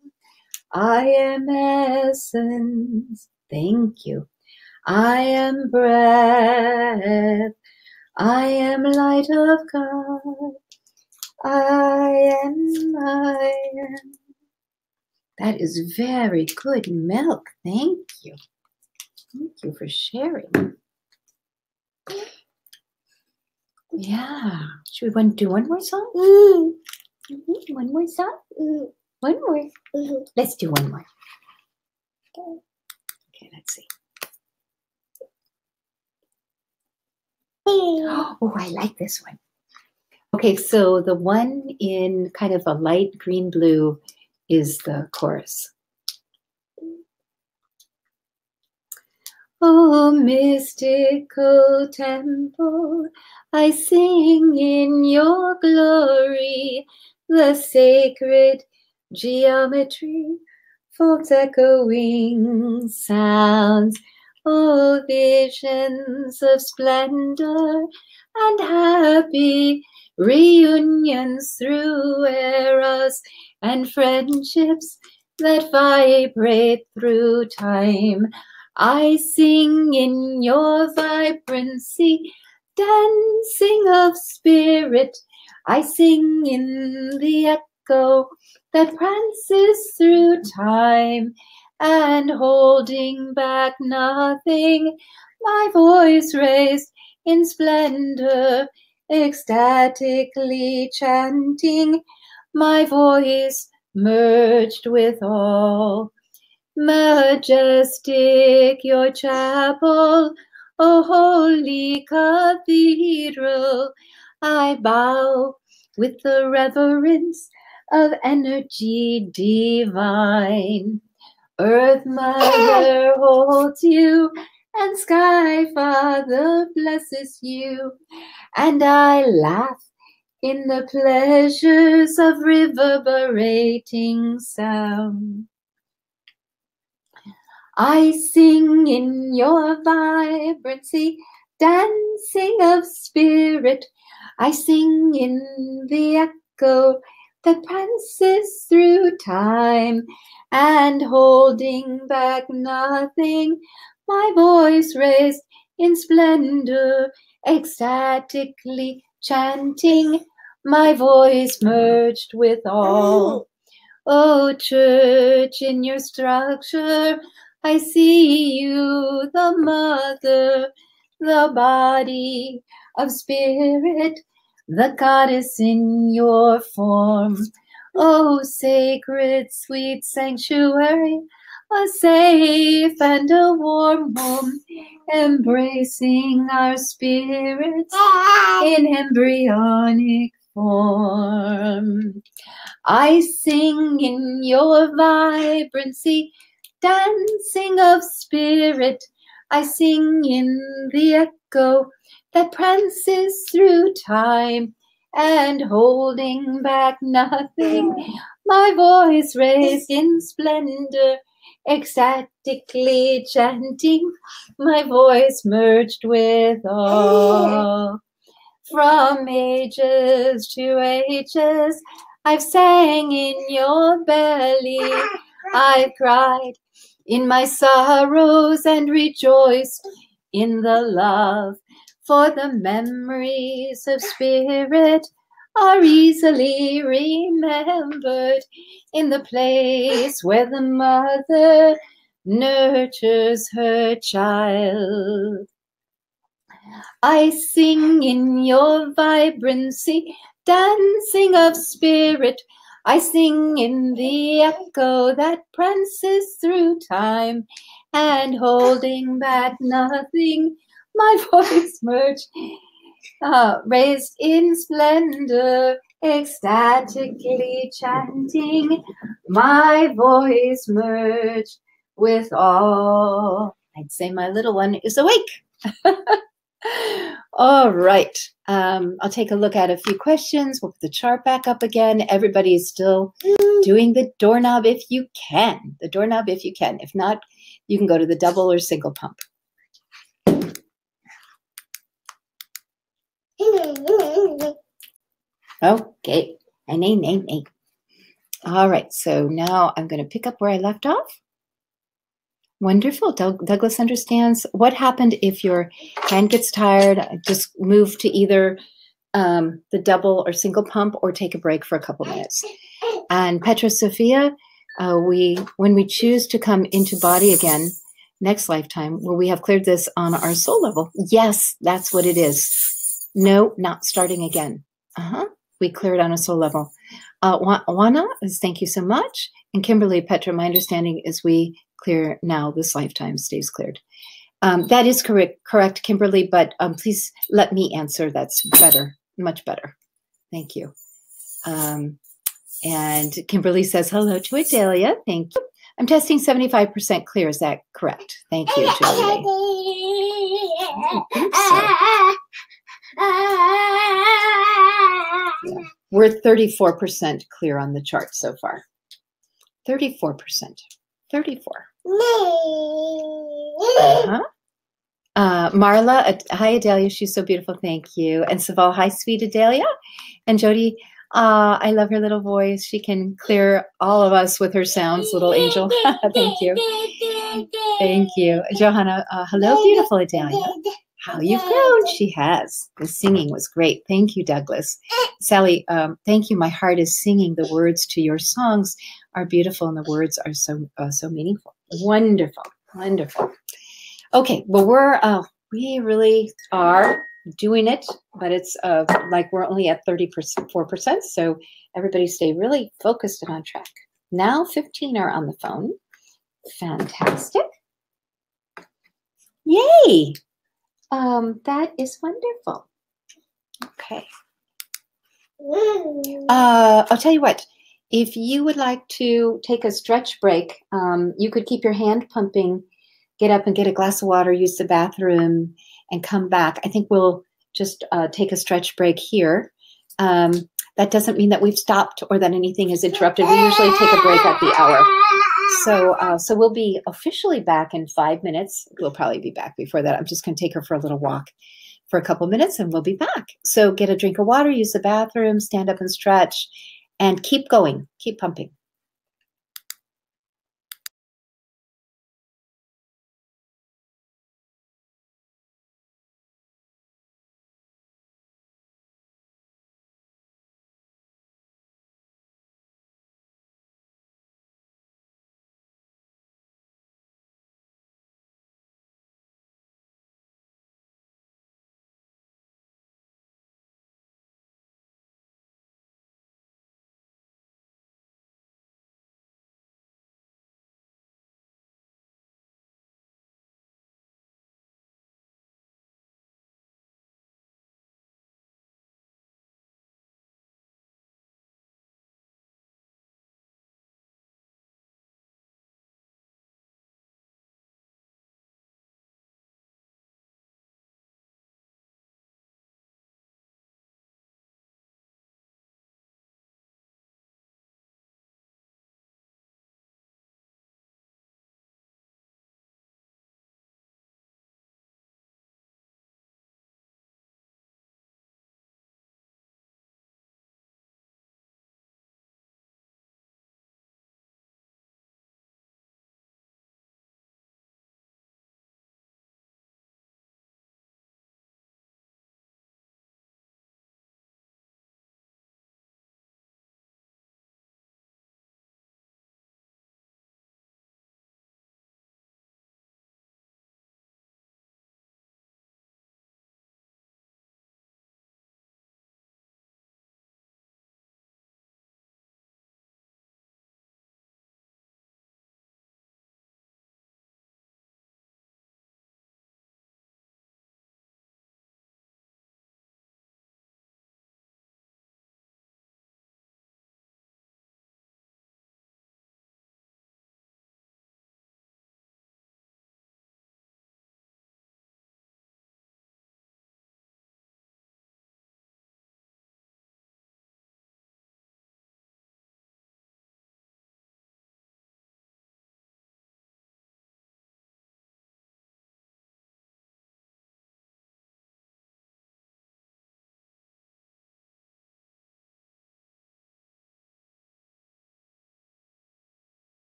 I am essence. Thank you. I am breath. I am light of God. I am. That is very good milk. Thank you. Thank you for sharing. Yeah. Should we want to do one more song? One more song? One more. Let's do one more. Okay, let's see. Oh, I like this one. Okay, so the one in kind of a light green blue is the chorus. Oh, mystical temple, I sing in your glory, the sacred geometry, folks echoing sounds, oh, visions of splendor and happy reunions through eras and friendships that vibrate through time. I sing in your vibrancy, dancing of spirit. I sing in the echo that prances through time, and holding back nothing, my voice raised in splendor, ecstatically chanting, my voice merged with all. Majestic your chapel, O holy cathedral, I bow with the reverence of energy divine. Earth Mother holds you, and Sky Father blesses you, and I laugh in the pleasures of reverberating sound. I sing in your vibrancy, dancing of spirit. I sing in the echo that prances through time, and holding back nothing, my voice raised in splendor, ecstatically chanting, my voice merged with all. Oh, church, in your structure, I see you, the mother, the body of spirit, the goddess in your form. Oh, sacred, sweet sanctuary, a safe and a warm home, embracing our spirits in embryonic form. I sing in your vibrancy, dancing of spirit. I sing in the echo that prances through time, and holding back nothing, my voice raised in splendor, ecstatically chanting, my voice merged with all. From ages to ages, I've sang in your belly. I've cried in my sorrows and rejoiced in the love. For the memories of spirit are easily remembered in the place where the mother nurtures her child. I sing in your vibrancy, dancing of spirit. I sing in the echo that prances through time, and holding back nothing, my voice merged, raised in splendor, ecstatically chanting, my voice merged with all. I'd say my little one is awake. All right. I'll take a look at a few questions. We'll put the chart back up again. Everybody is still doing the doorknob if you can. The doorknob if you can. If not, you can go to the double or single pump. Okay. Nay. All right. So now I'm going to pick up where I left off. Wonderful. Douglas understands. What happened if your hand gets tired? Just move to either the double or single pump or take a break for a couple minutes. And Petra Sophia, when we choose to come into body again, next lifetime, will we have cleared this on our soul level? Yes, that's what it is. No, not starting again. We clear it on a soul level. Juana, thank you so much. And Kimberly, Petra, my understanding is we clear now. This lifetime stays cleared. That is correct, Kimberly, but please let me answer. That's better, much better. Thank you. And Kimberly says hello to Adelia. Thank you. I'm testing 75% clear. Is that correct? Thank you, Julie. Yeah. We're 34% clear on the chart so far. 34%. 34. Marla, hi Adelia, she's so beautiful, thank you. And Saval, hi sweet Adelia. And Jody, I love her little voice. She can clear all of us with her sounds, little angel. Thank you. Thank you. Johanna, hello beautiful Adelia. How you've grown. She has. The singing was great. Thank you, Douglas. Sally, thank you. My heart is singing. The words to your songs are beautiful and the words are so meaningful. Wonderful. Wonderful. Okay, well, we really are doing it, but it's like we're only at 34%, so everybody stay really focused and on track. Now 15 are on the phone. Fantastic. Yay! That is wonderful. Okay. I'll tell you what. If you would like to take a stretch break, you could keep your hand pumping, get up and get a glass of water, use the bathroom, and come back. I think we'll just take a stretch break here. That doesn't mean that we've stopped or that anything is interrupted. We usually take a break at the hour. So we'll be officially back in 5 minutes. We'll probably be back before that. I'm just going to take her for a little walk for a couple minutes and we'll be back. So get a drink of water, use the bathroom, stand up and stretch, and keep going, keep pumping.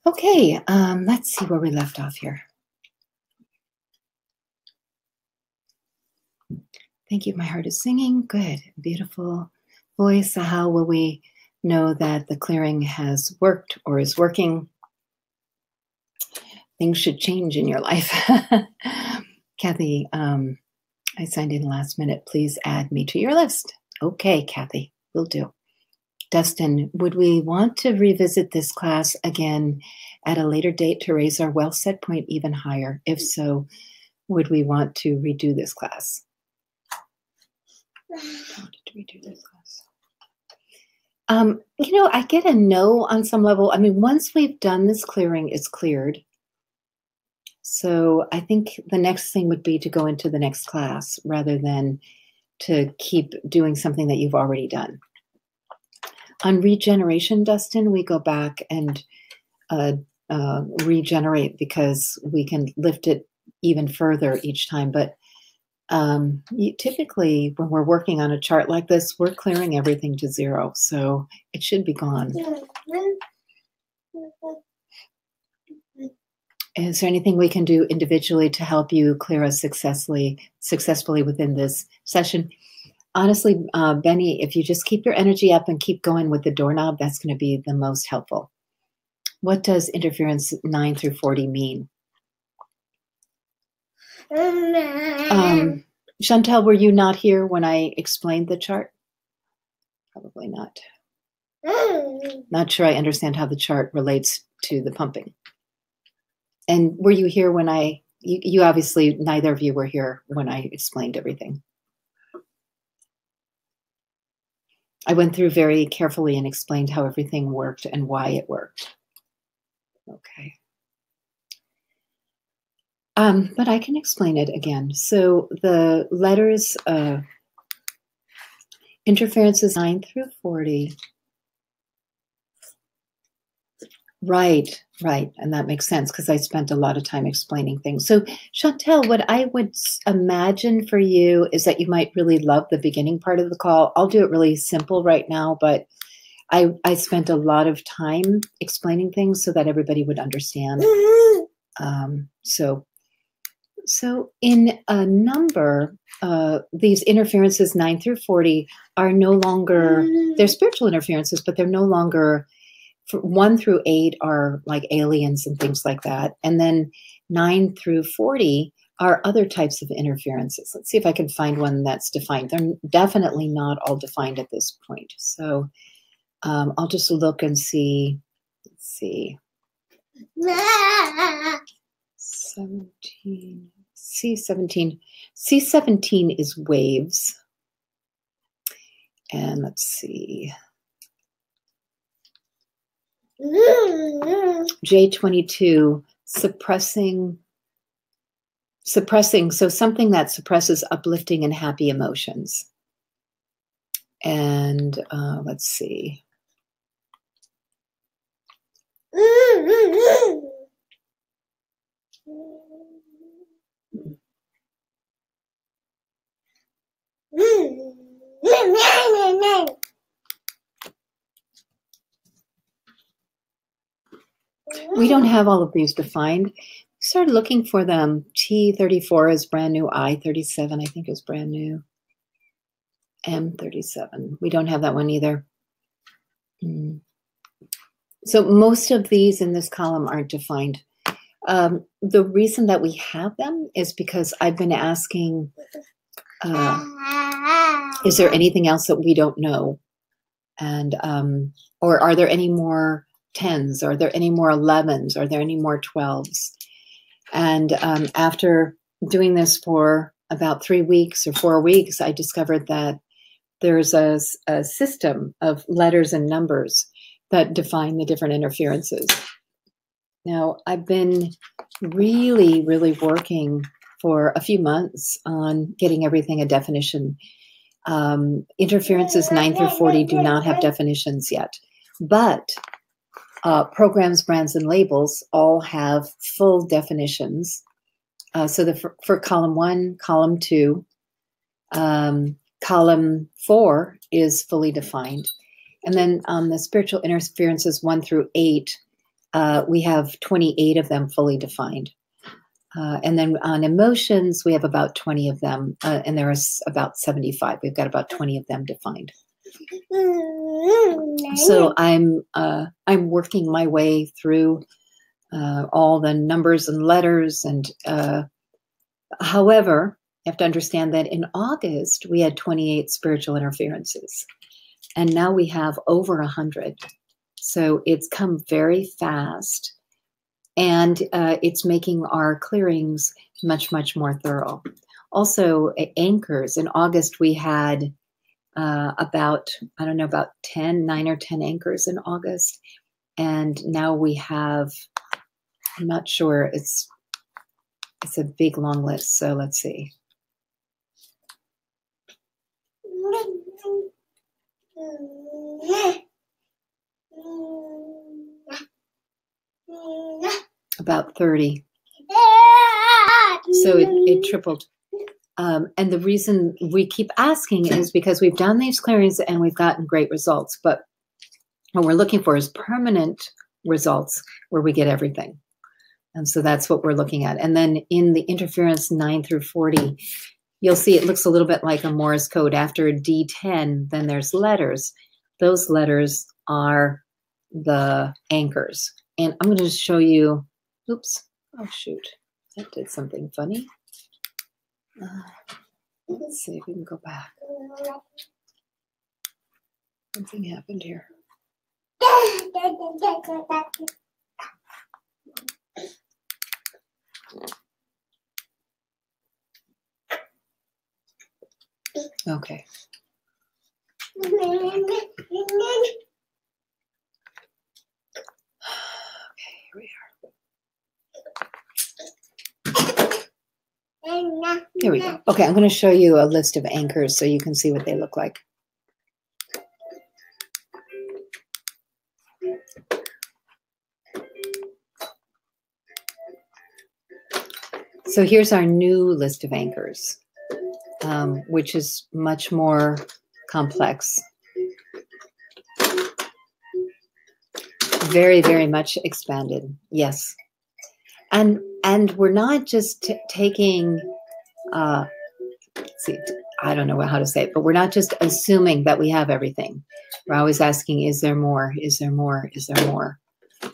Okay, let's see where we left off here. Thank you. My heart is singing. Good. Beautiful voice. How will we know that the clearing has worked or is working? Things should change in your life. Kathy, I signed in last minute. Please add me to your list. Okay, Kathy, will do. Dustin, would we want to revisit this class again at a later date to raise our wealth set point even higher? If so, would we want to redo this class? I get a no on some level. I mean, once we've done this clearing, it's cleared. So I think the next thing would be to go into the next class rather than to keep doing something that you've already done. On regeneration, Dustin, we go back and regenerate because we can lift it even further each time. But typically, when we're working on a chart like this, we're clearing everything to zero. So it should be gone. Is there anything we can do individually to help you clear us successfully within this session? Honestly, Benny, if you just keep your energy up and keep going with the doorknob, that's going to be the most helpful. What does interference 9 through 40 mean? Chantel, were you not here when I explained the chart? Probably not. Not sure I understand how the chart relates to the pumping. And were you here when you obviously, neither of you were here when I explained everything. I went through very carefully and explained how everything worked and why it worked. Okay. But I can explain it again. So the letters, interferences 9 through 40. Right. And that makes sense because I spent a lot of time explaining things. So Chantel, what I would imagine for you is that you might really love the beginning part of the call. I'll do it really simple right now, but I spent a lot of time explaining things so that everybody would understand. So in a number, these interferences 9 through 40 are no longer, they're spiritual interferences, but they're no longer, 1 through 8 are like aliens and things like that. And then 9 through 40 are other types of interferences. Let's see if I can find one that's defined. They're definitely not all defined at this point. So I'll just look and see. Let's see. 17. C17. C17 is waves. And let's see. J22, suppressing. So something that suppresses uplifting and happy emotions. And let's see. We don't have all of these defined. Started looking for them. T34 is brand new. I37, I think, is brand new. M37. We don't have that one either. So most of these in this column aren't defined. The reason that we have them is because I've been asking, is there anything else that we don't know? And or are there any more 10s? Are there any more 11s? Are there any more 12s? And after doing this for about 3 weeks or 4 weeks, I discovered that there's a system of letters and numbers that define the different interferences. Now, I've been really, really working for a few months on getting everything a definition. Interferences 9 through 40 do not have definitions yet, but programs, brands, and labels all have full definitions. So for column 1, column 2, column 4 is fully defined. And then the spiritual interferences 1 through 8, we have 28 of them fully defined. And then on emotions, we have about 20 of them, and there is about 75. We've got about 20 of them defined. So I'm working my way through all the numbers and letters, and however, you have to understand that in August we had 28 spiritual interferences, and now we have over 100. So it's come very fast. And it's making our clearings much, much more thorough. Also, anchors. In August, we had about 9 or 10 anchors in August. And now we have, I'm not sure, it's a big, long list. So let's see. About 30. So it tripled. And the reason we keep asking is because we've done these clearings and we've gotten great results. But what we're looking for is permanent results where we get everything. And so that's what we're looking at. And then in the interference 9 through 40, you'll see it looks a little bit like a Morse code. After D10, then there's letters. Those letters are the anchors. And I'm going to show you, oops, oh shoot, that did something funny. Let's see if we can go back. Something happened here. Okay. Here we are. Here we go. Okay, I'm going to show you a list of anchors so you can see what they look like. So here's our new list of anchors, which is much more complex. Very, very much expanded. Yes. And we're not just taking, let's see, I don't know how to say it, but we're not just assuming that we have everything. We're always asking, is there more? Is there more? Is there more?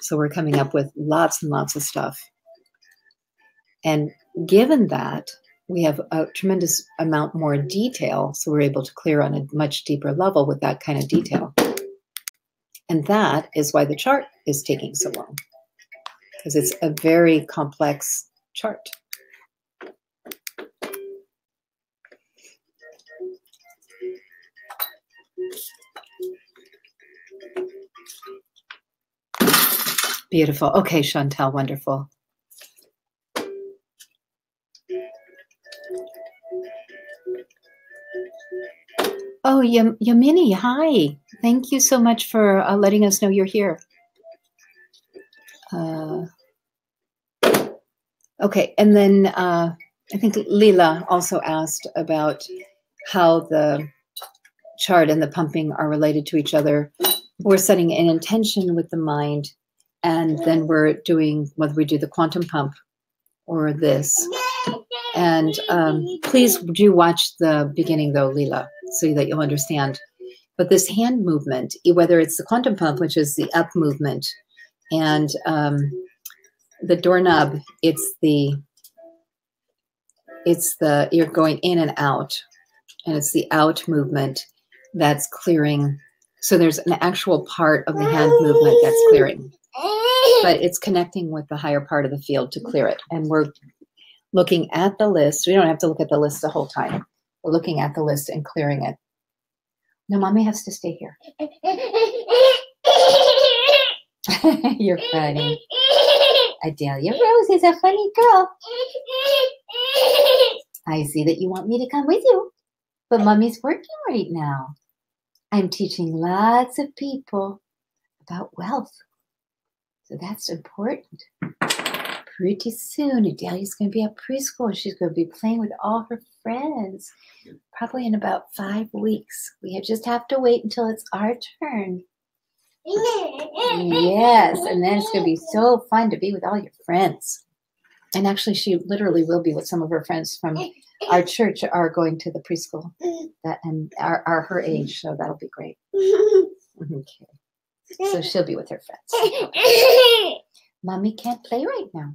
So we're coming up with lots and lots of stuff. And given that, we have a tremendous amount more detail, so we're able to clear on a much deeper level with that kind of detail. And that is why the chart is taking so long, because it's a very complex chart. Beautiful. Okay, Chantel, wonderful. Oh, Yamini, hi. Thank you so much for letting us know you're here. Okay, and then I think Leela also asked about how the chart and the pumping are related to each other. We're setting an intention with the mind, and then we're doing, whether we do the quantum pump or this. And please do watch the beginning though, Leela, so that you'll understand. But this hand movement, whether it's the quantum pump, which is the up movement, and the doorknob, it's the you're going in and out, and it's the out movement that's clearing. So there's an actual part of the hand movement that's clearing, but it's connecting with the higher part of the field to clear it. And we're looking at the list. We don't have to look at the list the whole time. We're looking at the list and clearing it. No, mommy has to stay here. You're funny. Adelia Rose is a funny girl. I see that you want me to come with you, but mommy's working right now. I'm teaching lots of people about wealth. So that's important. Pretty soon, Adelia's going to be at preschool. She's going to be playing with all her friends, probably in about 5 weeks. We just have to wait until it's our turn. Yes, and then it's going to be so fun to be with all your friends. And actually, she literally will be with some of her friends from our church are going to the preschool and are her age, so that'll be great. Okay. So she'll be with her friends. Okay. Mommy can't play right now.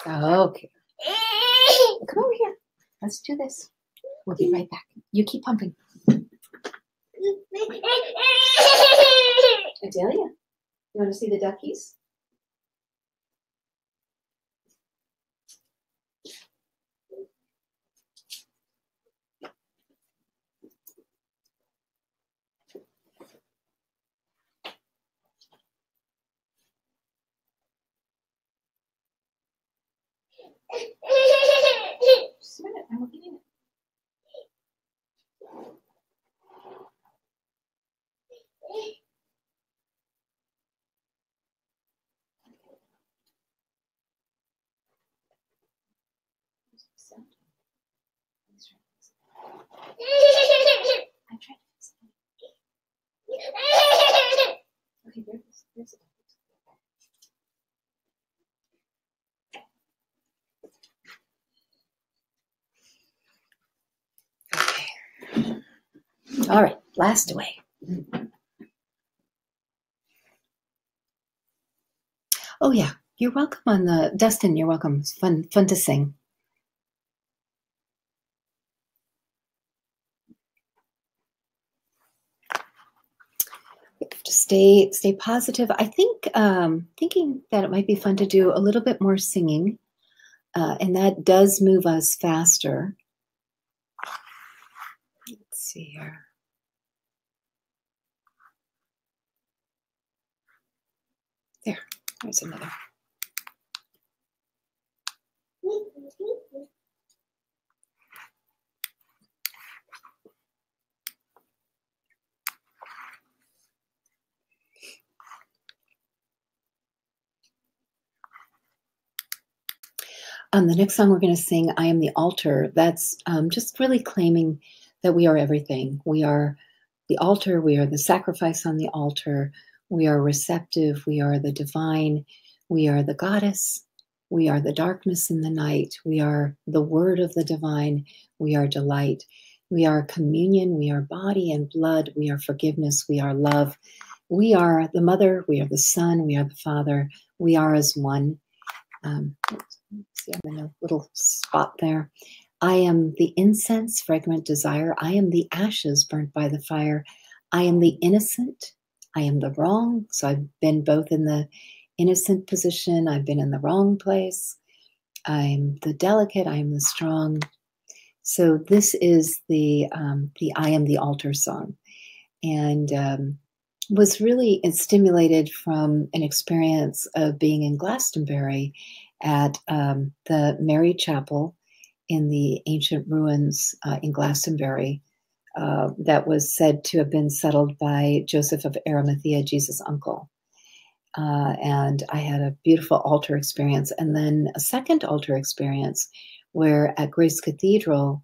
Okay. Come over here. Let's do this. We'll be right back. You keep pumping. Adelia, you want to see the duckies? Just a minute, I'm looking at it. I'm trying to fix it. Okay, there's it. Okay. All right, blast away. Oh yeah, you're welcome on the Dustin. You're welcome. It's fun to sing. To stay positive. I think thinking that it might be fun to do a little bit more singing, and that does move us faster. Let's see here. There's another. The next song we're going to sing, I Am the Altar. That's just really claiming that we are everything. We are the altar. We are the sacrifice on the altar. We are receptive. We are the divine. We are the goddess. We are the darkness in the night. We are the word of the divine. We are delight. We are communion. We are body and blood. We are forgiveness. We are love. We are the mother. We are the son. We are the father. We are as one. See, I'm in a little spot there. I am the incense, fragrant desire. I am the ashes burnt by the fire. I am the innocent. I am the wrong. So I've been both in the innocent position. I've been in the wrong place. I'm the delicate. I am the strong. So this is the I Am the Altar song, and was really stimulated from an experience of being in Glastonbury at the Mary Chapel in the ancient ruins in Glastonbury that was said to have been settled by Joseph of Arimathea, Jesus' uncle. And I had a beautiful altar experience. And then a second altar experience where at Grace Cathedral,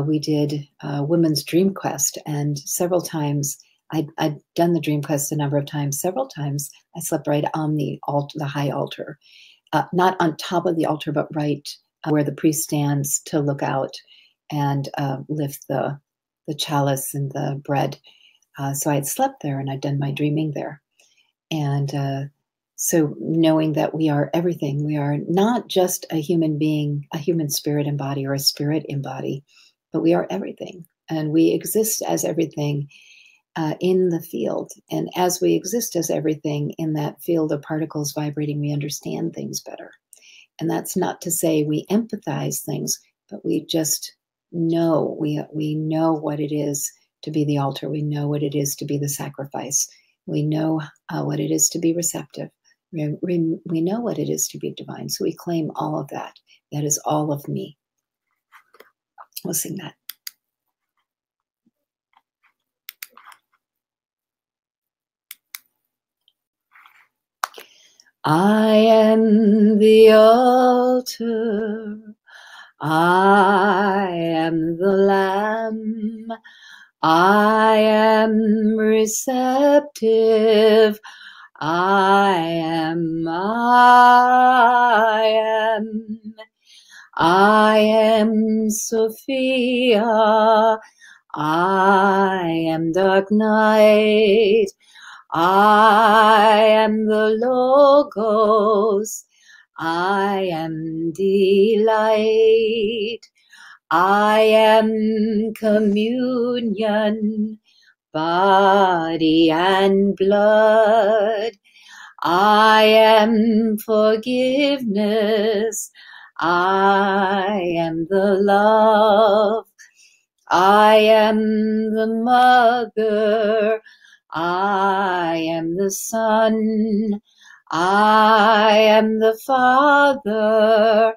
we did Women's Dream Quest. And several times, I'd done the Dream Quest a number of times. Several times, I slept right on the high altar. Not on top of the altar, but right where the priest stands to look out and lift the chalice and the bread. So I had slept there and I'd done my dreaming there. And so knowing that we are everything, we are not just a human being, a human spirit in body or a spirit in body, but we are everything. And we exist as everything in the field. And as we exist as everything in that field of particles vibrating, we understand things better. And that's not to say we empathize things, but we just know. We know what it is to be the altar. We know what it is to be the sacrifice. We know what it is to be receptive. We know what it is to be divine. So we claim all of that. That is all of me. We'll sing that. I am the altar. I am the Lamb. I am receptive. I am. I am Sophia. I am dark night. I am the Logos. I am delight. I am communion, body and blood. I am forgiveness. I am the love. I am the mother. I am the son. I am the father.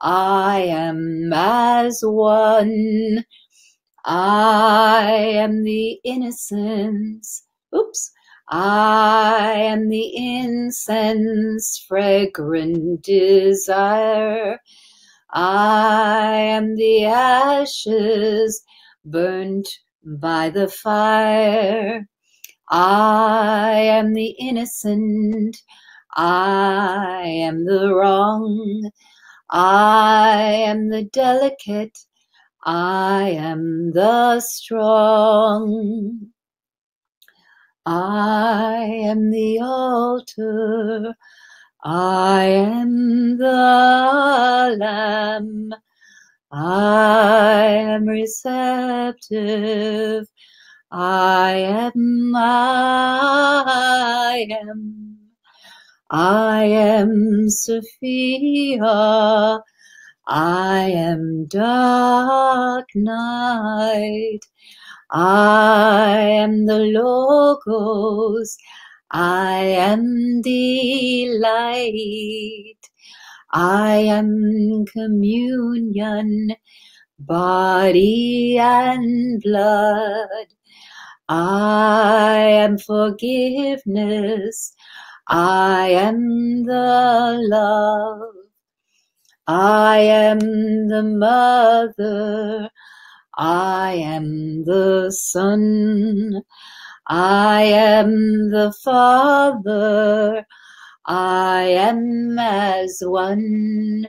I am as one. I am the innocence. Oops. I am the incense, fragrant desire. I am the ashes burnt by the fire. I am the innocent. I am the wrong. I am the delicate. I am the strong. I am the altar. I am the lamb. I am receptive. I am. I am Sophia. I am dark night. I am the Logos. I am delight. I am communion, body and blood. I am forgiveness. I am the love. I am the mother. I am the son. I am the father. I am as one.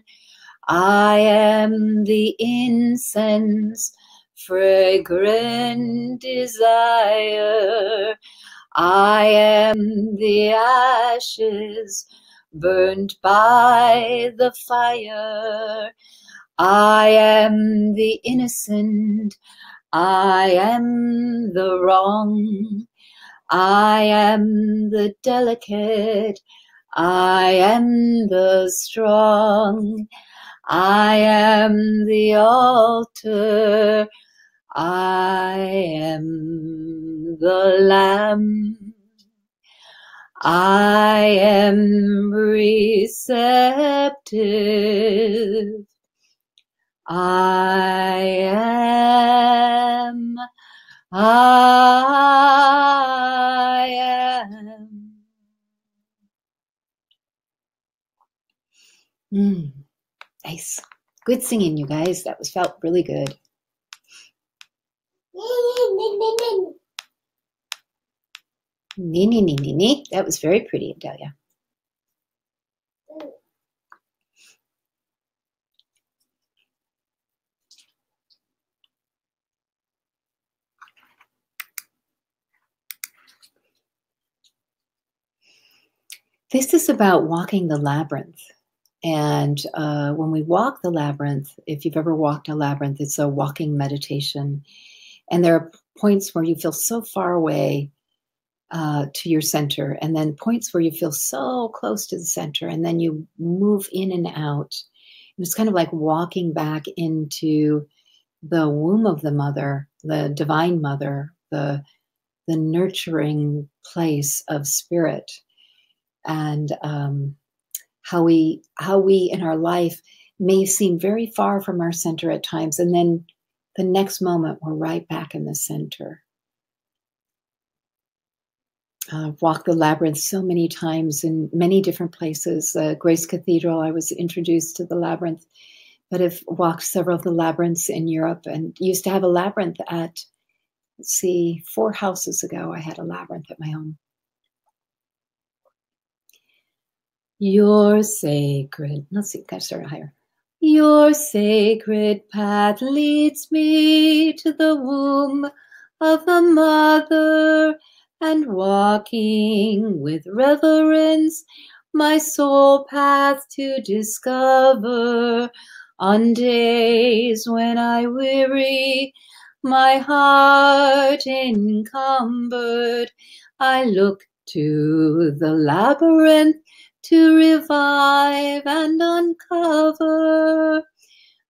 I am the incense, fragrant desire. I am the ashes burnt by the fire. I am the innocent. I am the wrong. I am the delicate. I am the strong. I am the altar. I am the lamb. I am receptive. I am. Nice. Good singing, you guys. That felt really good. Nee. That was very pretty, Adelia. This is about walking the labyrinth. And when we walk the labyrinth, if you've ever walked a labyrinth, it's a walking meditation. And there are points where you feel so far away to your center, and then points where you feel so close to the center, and then you move in and out. And it's kind of like walking back into the womb of the mother, the divine mother, the nurturing place of spirit. And how we in our life may seem very far from our center at times, and then the next moment we're right back in the center. Walked the labyrinth so many times in many different places. Grace Cathedral, I was introduced to the labyrinth, but I've walked several of the labyrinths in Europe, and used to have a labyrinth at let's see, 4 houses ago, I had a labyrinth at my home. Your sacred, let's see, gotta start higher. Your sacred path leads me to the womb of the mother, and walking with reverence, my soul path to discover. On days when I weary, my heart encumbered, I look to the labyrinth to revive and uncover.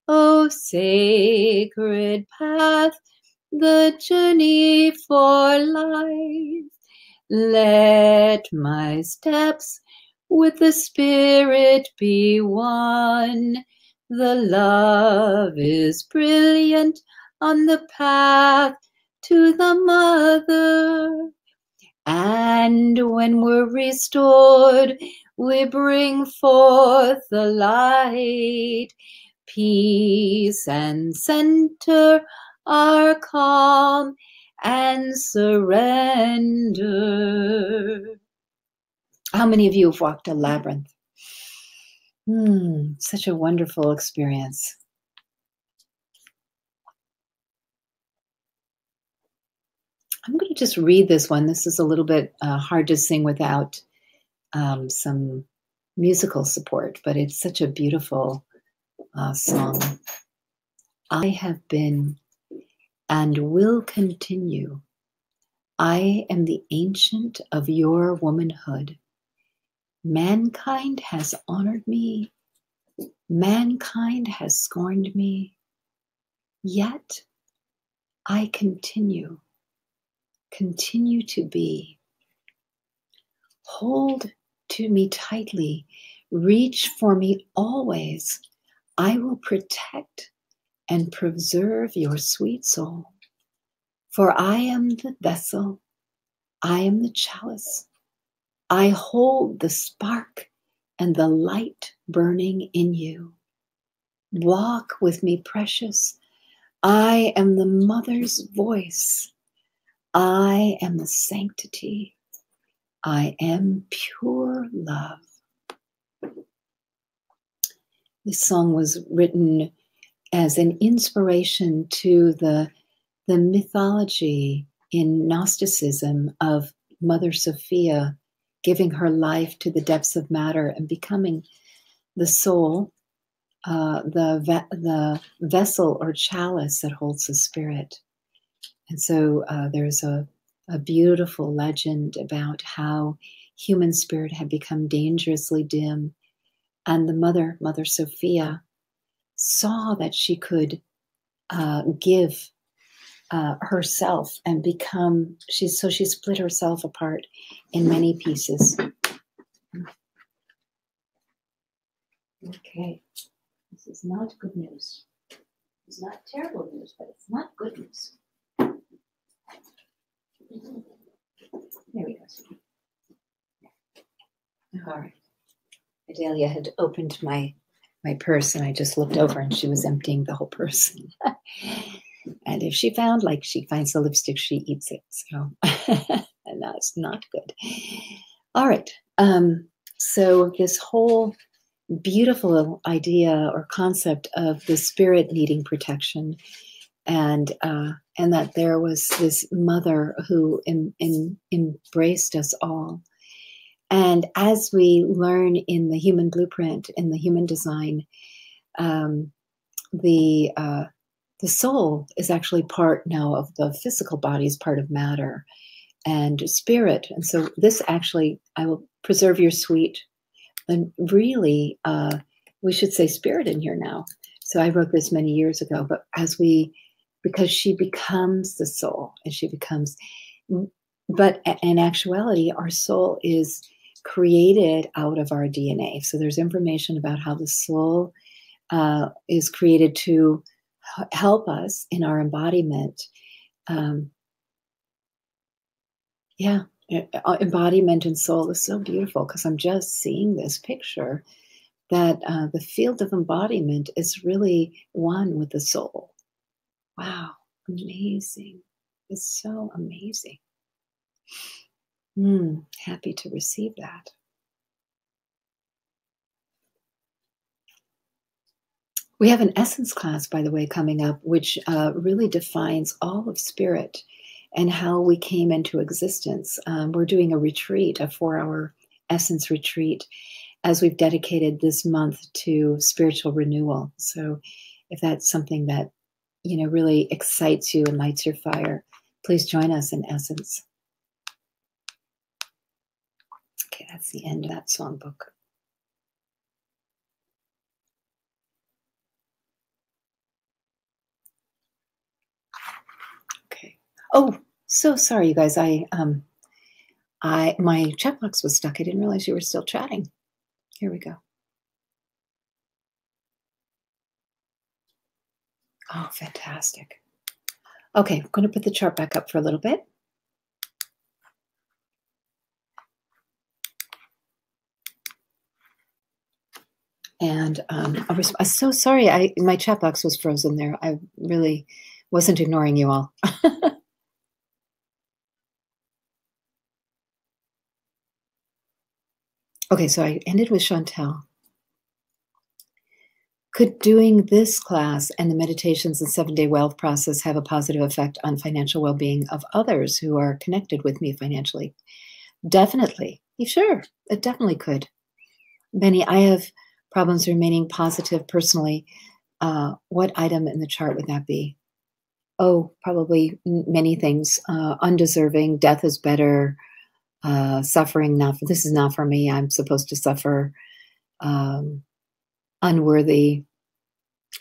O sacred path, the journey for life, let my steps with the Spirit be one. The love is brilliant on the path to the mother. And when we're restored, we bring forth the light. Peace and center are calm and surrender. How many of you have walked a labyrinth? Such a wonderful experience. I'm going to just read this one. This is a little bit hard to sing without some musical support, but it's such a beautiful song. I have been and will continue. I am the ancient of your womanhood. Mankind has honored me. Mankind has scorned me. Yet I continue to be. Hold to me tightly. Reach for me always. I will protect and preserve your sweet soul. For I am the vessel. I am the chalice. I hold the spark and the light burning in you. Walk with me, precious. I am the mother's voice. I am the sanctity. I am pure love. This song was written as an inspiration to the mythology in Gnosticism of Mother Sophia giving her life to the depths of matter and becoming the soul, the vessel or chalice that holds the spirit. And so there's a beautiful legend about how human spirit had become dangerously dim. And the Mother Sophia, saw that she could give herself and become, she split herself apart in many pieces. Okay, this is not good news. It's not terrible news, but it's not good news. There we go. All right. Adelia had opened my purse and I just looked over and she was emptying the whole purse. And if she finds the lipstick, she eats it. So, and that's not good. All right. So this whole beautiful idea or concept of the spirit needing protection, and that there was this mother who embraced us all. And as we learn in the human blueprint, in the human design, the soul is actually part now of the physical body, is part of matter and spirit. And so this actually, I will preserve your sweet, and really, we should say spirit in here now. So I wrote this many years ago, but because she becomes the soul and she becomes, but in actuality, our soul is created out of our DNA. So there's information about how the soul is created to help us in our embodiment. Embodiment and soul is so beautiful because I'm just seeing this picture that the field of embodiment is really one with the soul. Wow, amazing. is so amazing. Happy to receive that. We have an essence class, by the way, coming up, which really defines all of spirit and how we came into existence. We're doing a retreat, a 4-hour essence retreat, as we've dedicated this month to spiritual renewal. So if that's something that, really excites you and lights your fire, please join us in Essence. Okay, that's the end of that songbook. Okay. Oh, so sorry, you guys. My chat box was stuck. I didn't realize you were still chatting. Here we go. Oh, fantastic. Okay, I'm going to put the chart back up for a little bit. And I'm so sorry. My chat box was frozen there. I really wasn't ignoring you all. Okay, so I ended with Chantel. Could doing this class and the meditations and 7-day wealth process have a positive effect on financial well-being of others who are connected with me financially? Definitely. Sure, it definitely could. Benny, I have problems remaining positive personally. What item in the chart would that be? Oh, probably many things. Undeserving, death is better, suffering, this is not for me, I'm supposed to suffer, unworthy,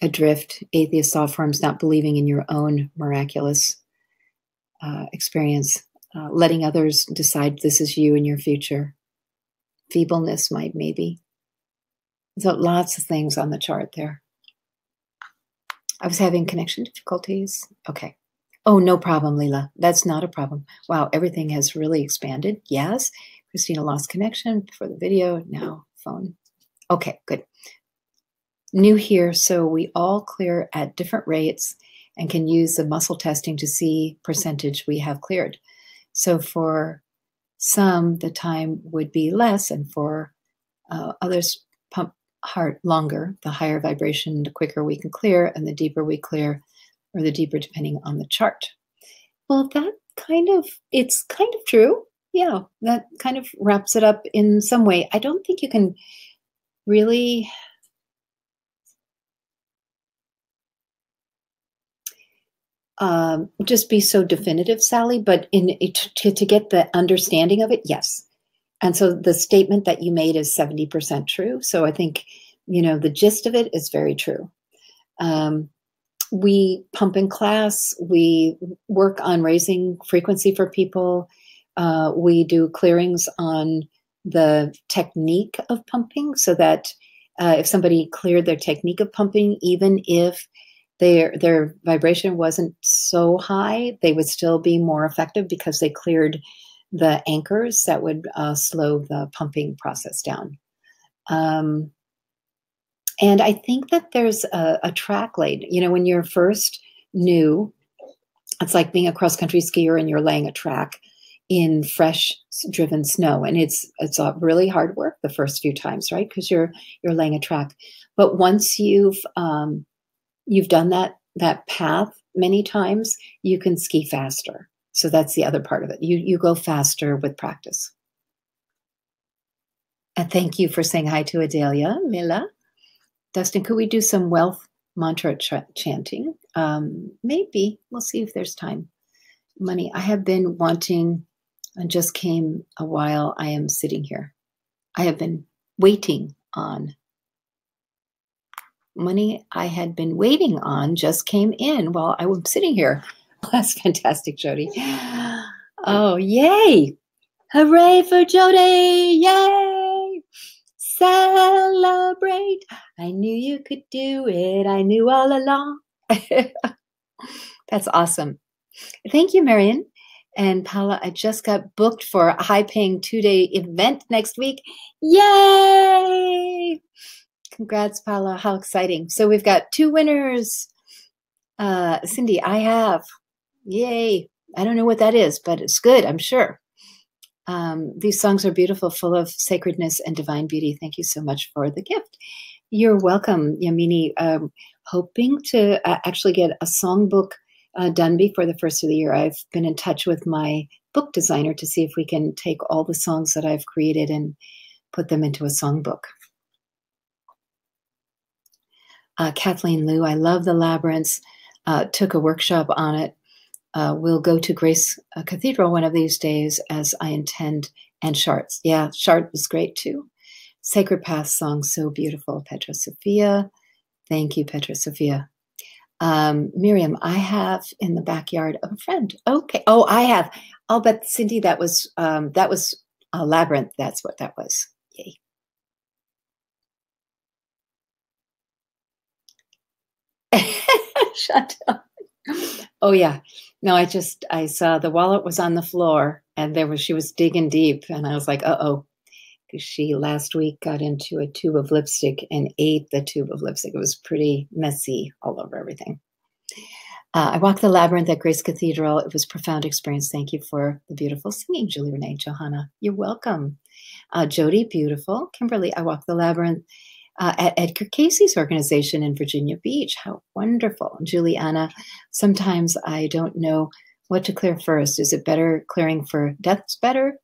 adrift, atheist thought forms, not believing in your own miraculous experience, letting others decide this is you and your future. Feebleness maybe. So lots of things on the chart there. I was having connection difficulties. Okay. Oh, no problem, Leela. That's not a problem. Wow, everything has really expanded. Yes. Christina lost connection for the video. Now phone. Okay, good. New here, so we all clear at different rates and can use the muscle testing to see percentage we have cleared. So for some, the time would be less, and for others, pump heart longer. The higher vibration, the quicker we can clear, and the deeper we clear, or the deeper depending on the chart. Well, it's kind of true. Yeah, that kind of wraps it up in some way. I don't think you can really just be so definitive, Sally, but to get the understanding of it, yes. And so the statement that you made is 70% true. So I think, the gist of it is very true. We pump in class. We work on raising frequency for people. We do clearings on the technique of pumping so that if somebody cleared their technique of pumping, even if their vibration wasn't so high, they would still be more effective because they cleared the anchors that would slow the pumping process down. And I think that there's a track laid. When you're first new, it's like being a cross-country skier and you're laying a track in fresh driven snow, and it's really hard work the first few times, right? Because you're laying a track. But once you've done that path many times, you can ski faster. So that's the other part of it. You go faster with practice. And thank you for saying hi to Adelia, Mila. Dustin, could we do some wealth mantra chanting? Maybe. We'll see if there's time. Money, I have been wanting, and just came a while I am sitting here. I have been waiting on. Money I had been waiting on just came in while I was sitting here. That's fantastic, Jody. Oh, yay. Hooray for Jody. Yay. Celebrate. I knew you could do it. I knew all along. That's awesome. Thank you, Marion. And Paula, I just got booked for a high-paying 2-day event next week. Yay! Congrats, Paula. How exciting. So we've got 2 winners. Cindy, I have. Yay. I don't know what that is, but it's good, I'm sure. These songs are beautiful, full of sacredness and divine beauty. Thank you so much for the gift. You're welcome, Yamini. Hoping to actually get a songbook done before the first of the year. I've been in touch with my book designer to see if we can take all the songs that I've created and put them into a songbook. Kathleen Liu, I love the labyrinths. Took a workshop on it. We'll go to Grace Cathedral one of these days, as I intend, and Chartres. Yeah, Chartres is great too. Sacred Path song, so beautiful. Petra Sophia. Thank you, Petra Sophia. Miriam, I have in the backyard of a friend. Okay. Oh, I have. I'll bet Cindy that was a labyrinth. That's what that was. Yay. Chantal. Oh yeah. No, I saw the wallet was on the floor and she was digging deep and I was like, uh-oh. Because she last week got into a tube of lipstick and ate the tube of lipstick. It was pretty messy all over everything. I walked the labyrinth at Grace Cathedral. It was a profound experience. Thank you for the beautiful singing, Julie Renee. Johanna, you're welcome. Jody, beautiful. Kimberly, I walked the labyrinth at Edgar Casey's organization in Virginia Beach. How wonderful. Juliana, sometimes I don't know what to clear first. Is it better clearing for death's better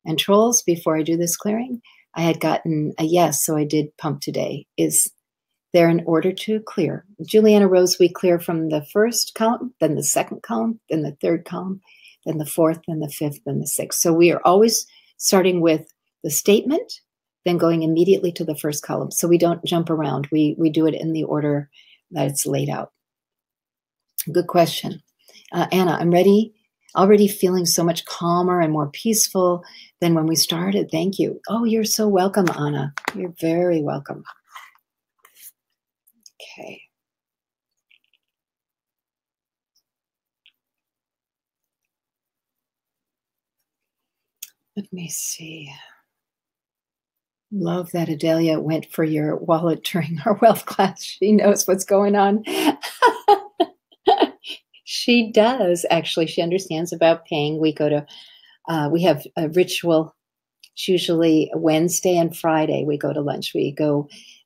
and trolls before I do this clearing? I had gotten a yes, so I did pump today. Is there an order to clear? Juliana Rose, we clear from the first column, then the second column, then the third column, then the fourth, then the fifth, then the sixth. So we are always starting with the statement, then going immediately to the first column. So we don't jump around. We do it in the order that it's laid out. Good question. Anna, I'm ready. Already feeling so much calmer and more peaceful than when we started. Thank you. Oh, you're so welcome, Anna. You're very welcome. Okay. Let me see. Love that Adelia went for your wallet during our wealth class. She knows what's going on. She does, actually. She understands about paying. We go to, we have a ritual. It's usually Wednesday and Friday we go to lunch.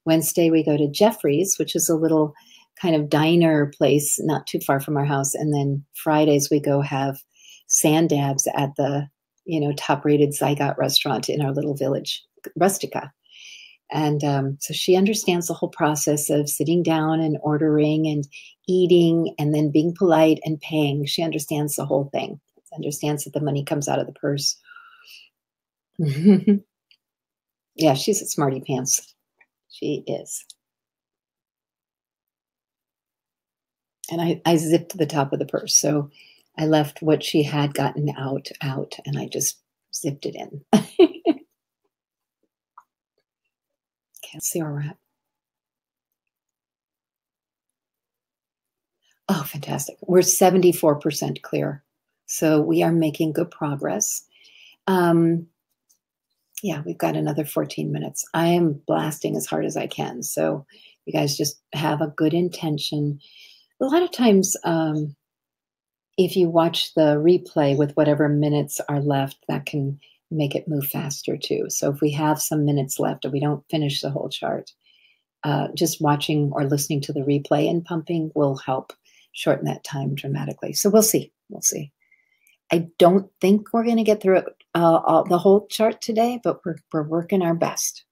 Wednesday, we go to Jeffrey's, which is a little kind of diner place not too far from our house. And then Fridays we go have sand dabs at the, top rated Zygot restaurant in our little village, Rustica. And so she understands the whole process of sitting down and ordering and eating and then being polite and paying. She understands the whole thing. She understands that the money comes out of the purse. Yeah, she's a smarty pants. She is. And I zipped the top of the purse. So I left what she had gotten out, and I just zipped it in. Can't see where we're at. Oh, fantastic. We're 74% clear. So we are making good progress. Yeah, we've got another 14 minutes. I am blasting as hard as I can. So you guys just have a good intention. A lot of times, if you watch the replay with whatever minutes are left, that can make it move faster too. So if we have some minutes left and we don't finish the whole chart, just watching or listening to the replay and pumping will help shorten that time dramatically. So we'll see. We'll see. I don't think we're going to get through it, the whole chart today, but we're working our best.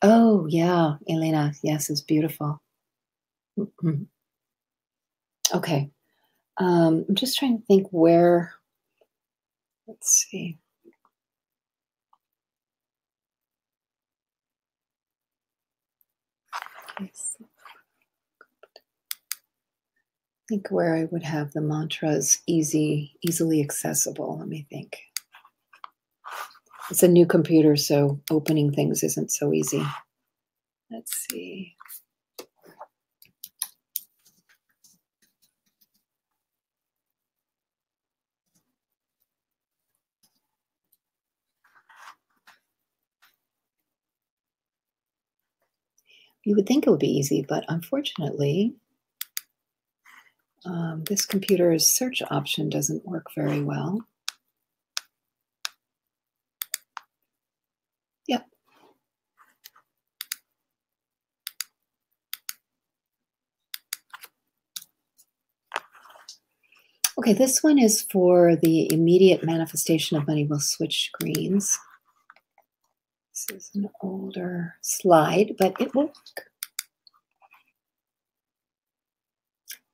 Oh, yeah, Elena. Yes, it's beautiful. Mm-hmm. Okay. I'm just trying to think where, let's see. I think where I would have the mantras easily accessible. Let me think. It's a new computer, so opening things isn't so easy. Let's see. You would think it would be easy, but unfortunately, this computer's search option doesn't work very well. Yep. Okay, this one is for the immediate manifestation of money. We'll switch screens. This is an older slide, but it will work.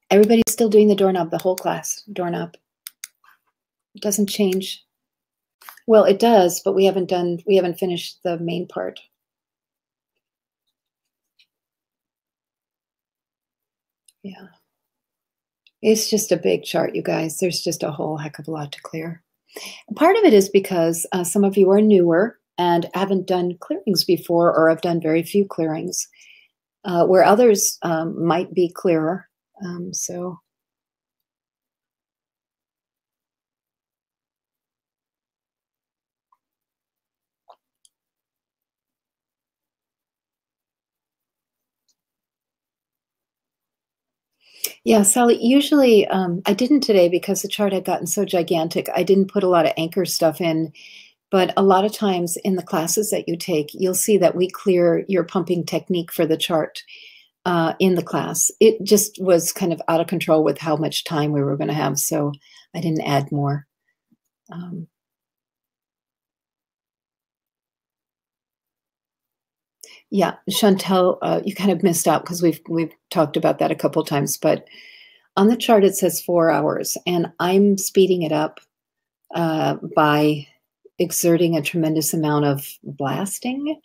Everybody's still doing the doorknob, the whole class, doorknob. It doesn't change. Well, it does, but we haven't finished the main part. Yeah. It's just a big chart, you guys. There's just a whole heck of a lot to clear. Part of it is because some of you are newer and haven't done clearings before, or have done very few clearings, where others might be clearer. So yeah, Sally, usually I didn't today because the chart had gotten so gigantic. I didn't put a lot of anchor stuff in, but a lot of times in the classes that you take, you'll see that we clear your pumping technique for the chart in the class. It just was kind of out of control with how much time we were going to have, so I didn't add more. Yeah, Chantel, you kind of missed out because we've talked about that a couple times, but on the chart it says 4 hours, and I'm speeding it up by exerting a tremendous amount of blasting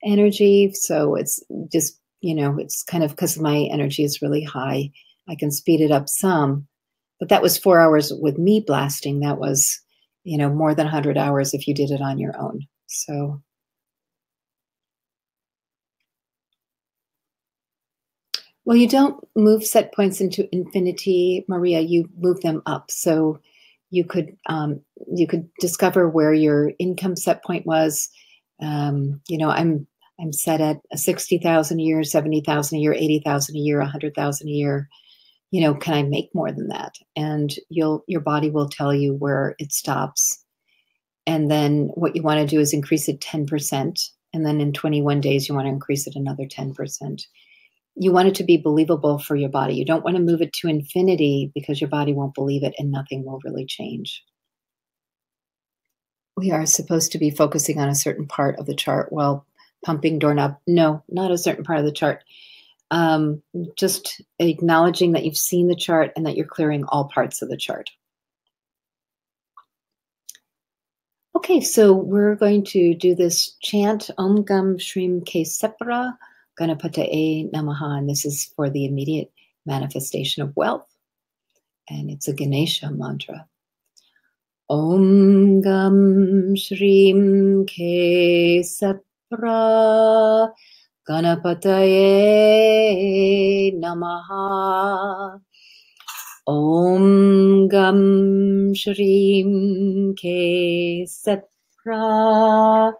energy. So it's just, it's kind of because my energy is really high, I can speed it up some. But that was 4 hours with me blasting. That was, more than 100 hours if you did it on your own. So well, you don't move set points into infinity, Maria. You move them up. So you could discover where your income set point was. I'm set at 60,000 a year, 70,000 a year, 80,000 a year, 100,000 a year. Can I make more than that? And your body will tell you where it stops. And then what you want to do is increase it 10%. And then in 21 days, you want to increase it another 10%. You want it to be believable for your body. You don't want to move it to infinity because your body won't believe it and nothing will really change. We are supposed to be focusing on a certain part of the chart while pumping doorknob. No, not a certain part of the chart. Just acknowledging that you've seen the chart and that you're clearing all parts of the chart. Okay, so we're going to do this chant, Om Gam Shrim Ke Separa Ganapataye Namaha, and this is for the immediate manifestation of wealth. And it's a Ganesha mantra. Om Gam Shrim Ke Separa Ganapataye Namaha. Om Gam Shrim Ke Separa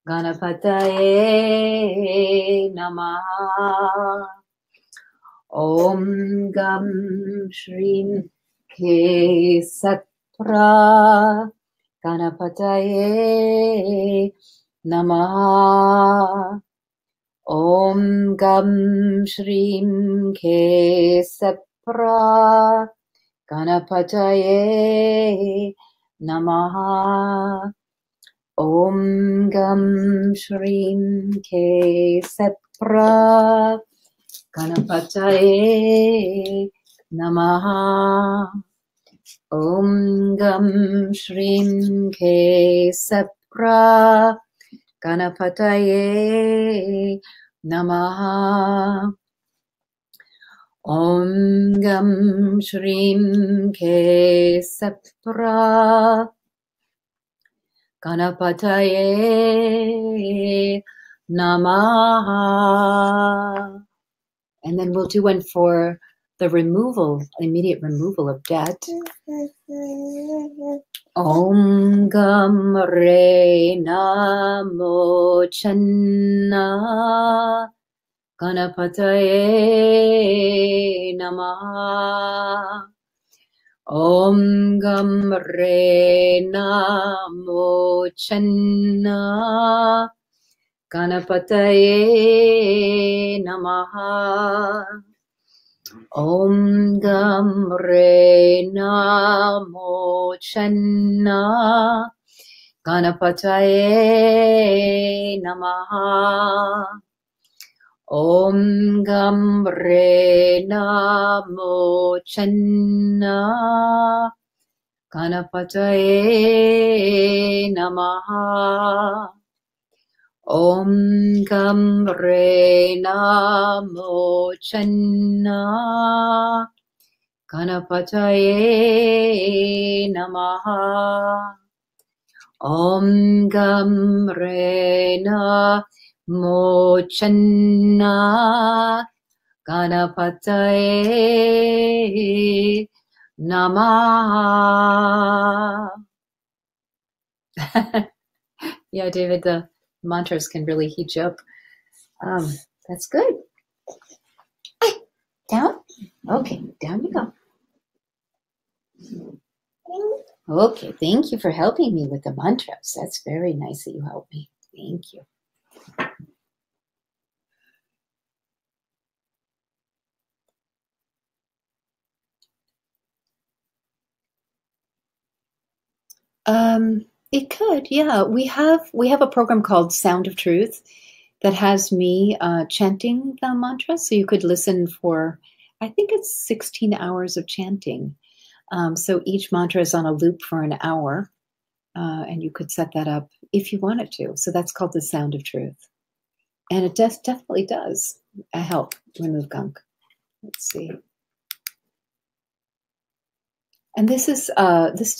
Ganapataye Namaha. Om Gam Shrim Ke Separa Ganapataye Namaha. Om Gam Shrim Ke Separa Ganapataye Namaha. Om Gam Shrim Ke Separa Ganapataye Namaha. Om Gam Shrim Ke Separa Ganapataye Namaha. Om Gam Shrim Ke Separa Ganapataye Namaha. And then we'll do one for the immediate removal of debt. Om Gam Re Namo Channa Ganapataye Namaha. Om Gam Re Namo Channa Ganapataye Namaha. Om Gam Re Namo Channa Ganapataye Namaha. Om Gam Re Namo Channa Ganapataye Namaha. Om Gam Re Namo Channa Ganapataye Namaha. Om Gam Re Namo Channa Ganapataye Namaha. Yeah, David, the mantras can really heat you up. That's good. Down? Okay, down you go. Okay, thank you for helping me with the mantras. That's very nice that you helped me. Thank you. It could, yeah. We have a program called Sound of Truth that has me chanting the mantra. So you could listen for, I think it's 16 hours of chanting. So each mantra is on a loop for an hour, and you could set that up if you wanted to. So that's called the Sound of Truth, and it definitely does help remove gunk. Let's see. And this is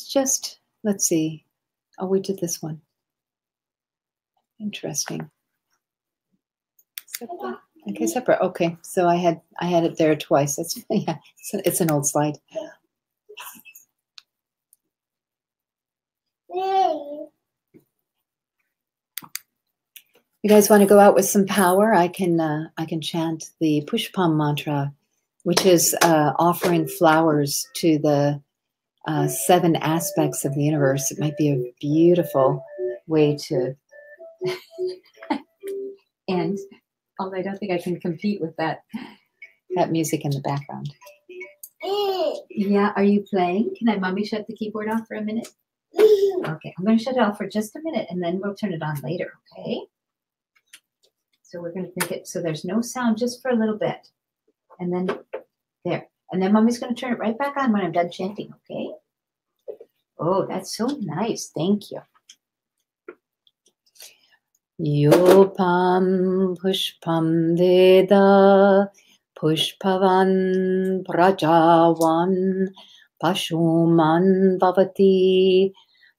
just, let's see. Oh, we did this one. Interesting. Separate. Okay, separate. Okay, so I had it there twice. That's yeah. It's an old slide. You guys want to go out with some power? I can chant the Pushpam mantra, which is offering flowers to the 7 aspects of the universe. It might be a beautiful way to end. Although I don't think I can compete with that music in the background. Yeah, are you playing? Can I mommy shut the keyboard off for a minute? Okay, I'm going to shut it off for just a minute and then we'll turn it on later, okay? So we're going to make it so there's no sound just for a little bit. And then there. And then mommy's going to turn it right back on when I'm done chanting, okay? Oh, that's so nice. Thank you. Yopam pushpam veda pushpavan prajavan pashuman bhavati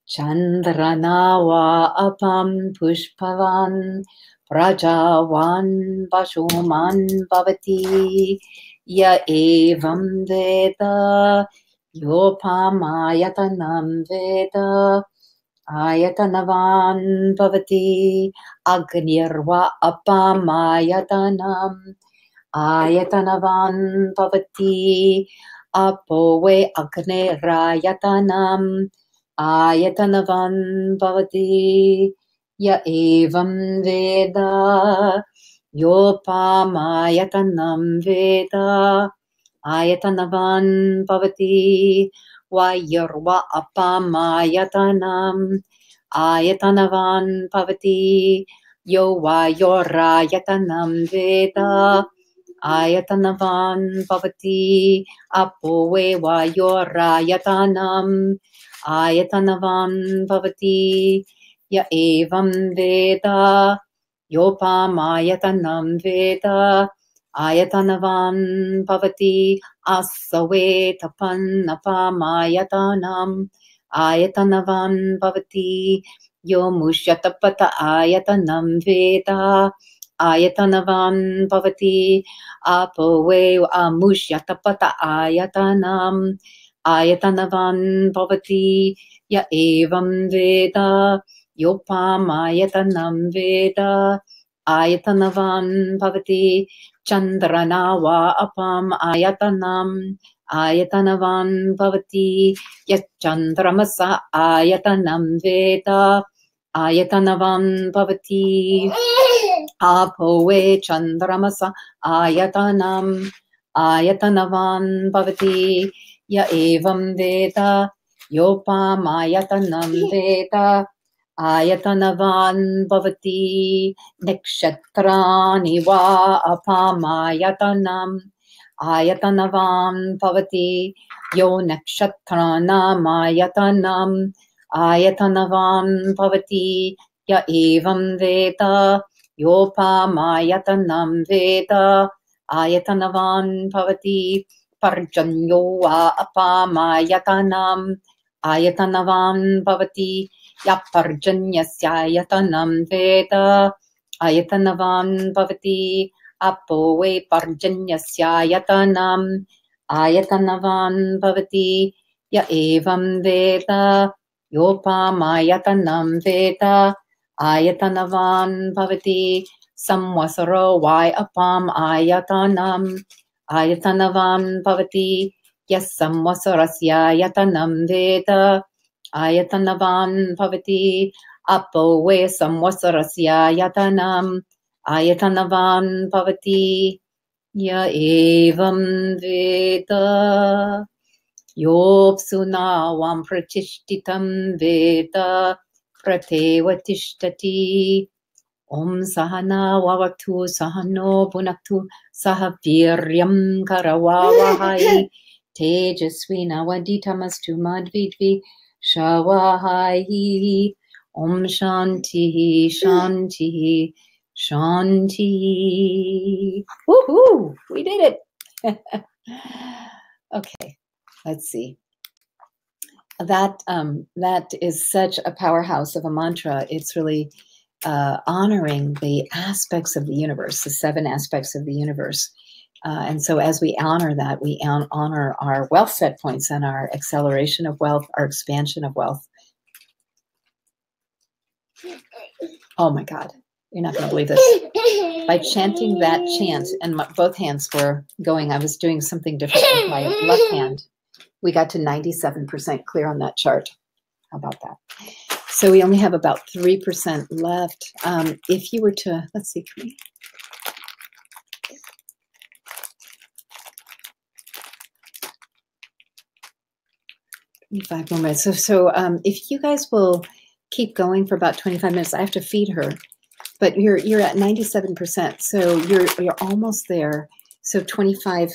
chandranawa apam pushpavan prajavan pashuman bhavati ya evam veda yopam ayatanam veda ayatanavan bhavati agnirva apamayatanam ayatanavan bhavati apowe agnirayatanam ayatanavan bhavati ya evam veda yopamayatanam veda ayatanavan bhavati Vayurva apamayatanam ayatanavan bhavati yo vayorayatanam veda ayatanavan bhavati apowe vayorayatanam ayatanavan bhavati ya evam veda yopamayatanam veda ayatanavan bhavati asawe tapannapamayatanam ayatanavan bhavati yo mushyatapata ayatanam veda ayatanavan bhavati apowe amushyatapata ayatanam ayatanavan bhavati ya evam veda yopamayatanam veda ayatanavan bhavati. Chandrana va apam ayatanam ayatanavan bhavati. Yat chandramasa ayatanam veda ayatanavan bhavati. Apo ve chandramasa ayatanam ayatanavan bhavati. Ya evam veda yopam ayatanam veda ayatanavan bhavati. Nikshatrani va apamayatanam ayatanavan bhavati. Yo nakshatranam ayatanam ayatanavan bhavati. Ya evam veda yopamayatanam veda ayatanavan bhavati. Parjanyo va apamayatanam ayatanavan bhavati. Ya parjanyasayatanam veda ayatanavan bhavati. Apo ve parjanyasayatanam ayatanavan bhavati. Ya evam veda yopamayatanam veda ayatanavan bhavati. Samvasaro vai apam ayatanam ayatanavan bhavati. Yes samvasarasya ayatanam veda ayatanavan bhavati. Apo ve samvasarasya ayatanam ayatanavan bhavati. Ya evam veda yopsuna vam pratishtitam veda prateva tishtati. Om sahana vavatu sahano punaktu sahaviryam karavavahai tejasvina vaditamastu madvidvi shawahai. Om shanti shanti shanti. Woohoo! We did it. Okay, let's see. That is such a powerhouse of a mantra. It's really honoring the aspects of the universe, the 7 aspects of the universe. And so as we honor that, we honor our wealth set points and our acceleration of wealth, our expansion of wealth. Oh my God, you're not going to believe this. By chanting that chant, and both hands were going, I was doing something different with my left hand. We got to 97% clear on that chart. How about that? So we only have about 3% left. If you were to, let's see, 25 more minutes. So if you guys will keep going for about 25 minutes, I have to feed her. But you're at 97%, so you're almost there. So 25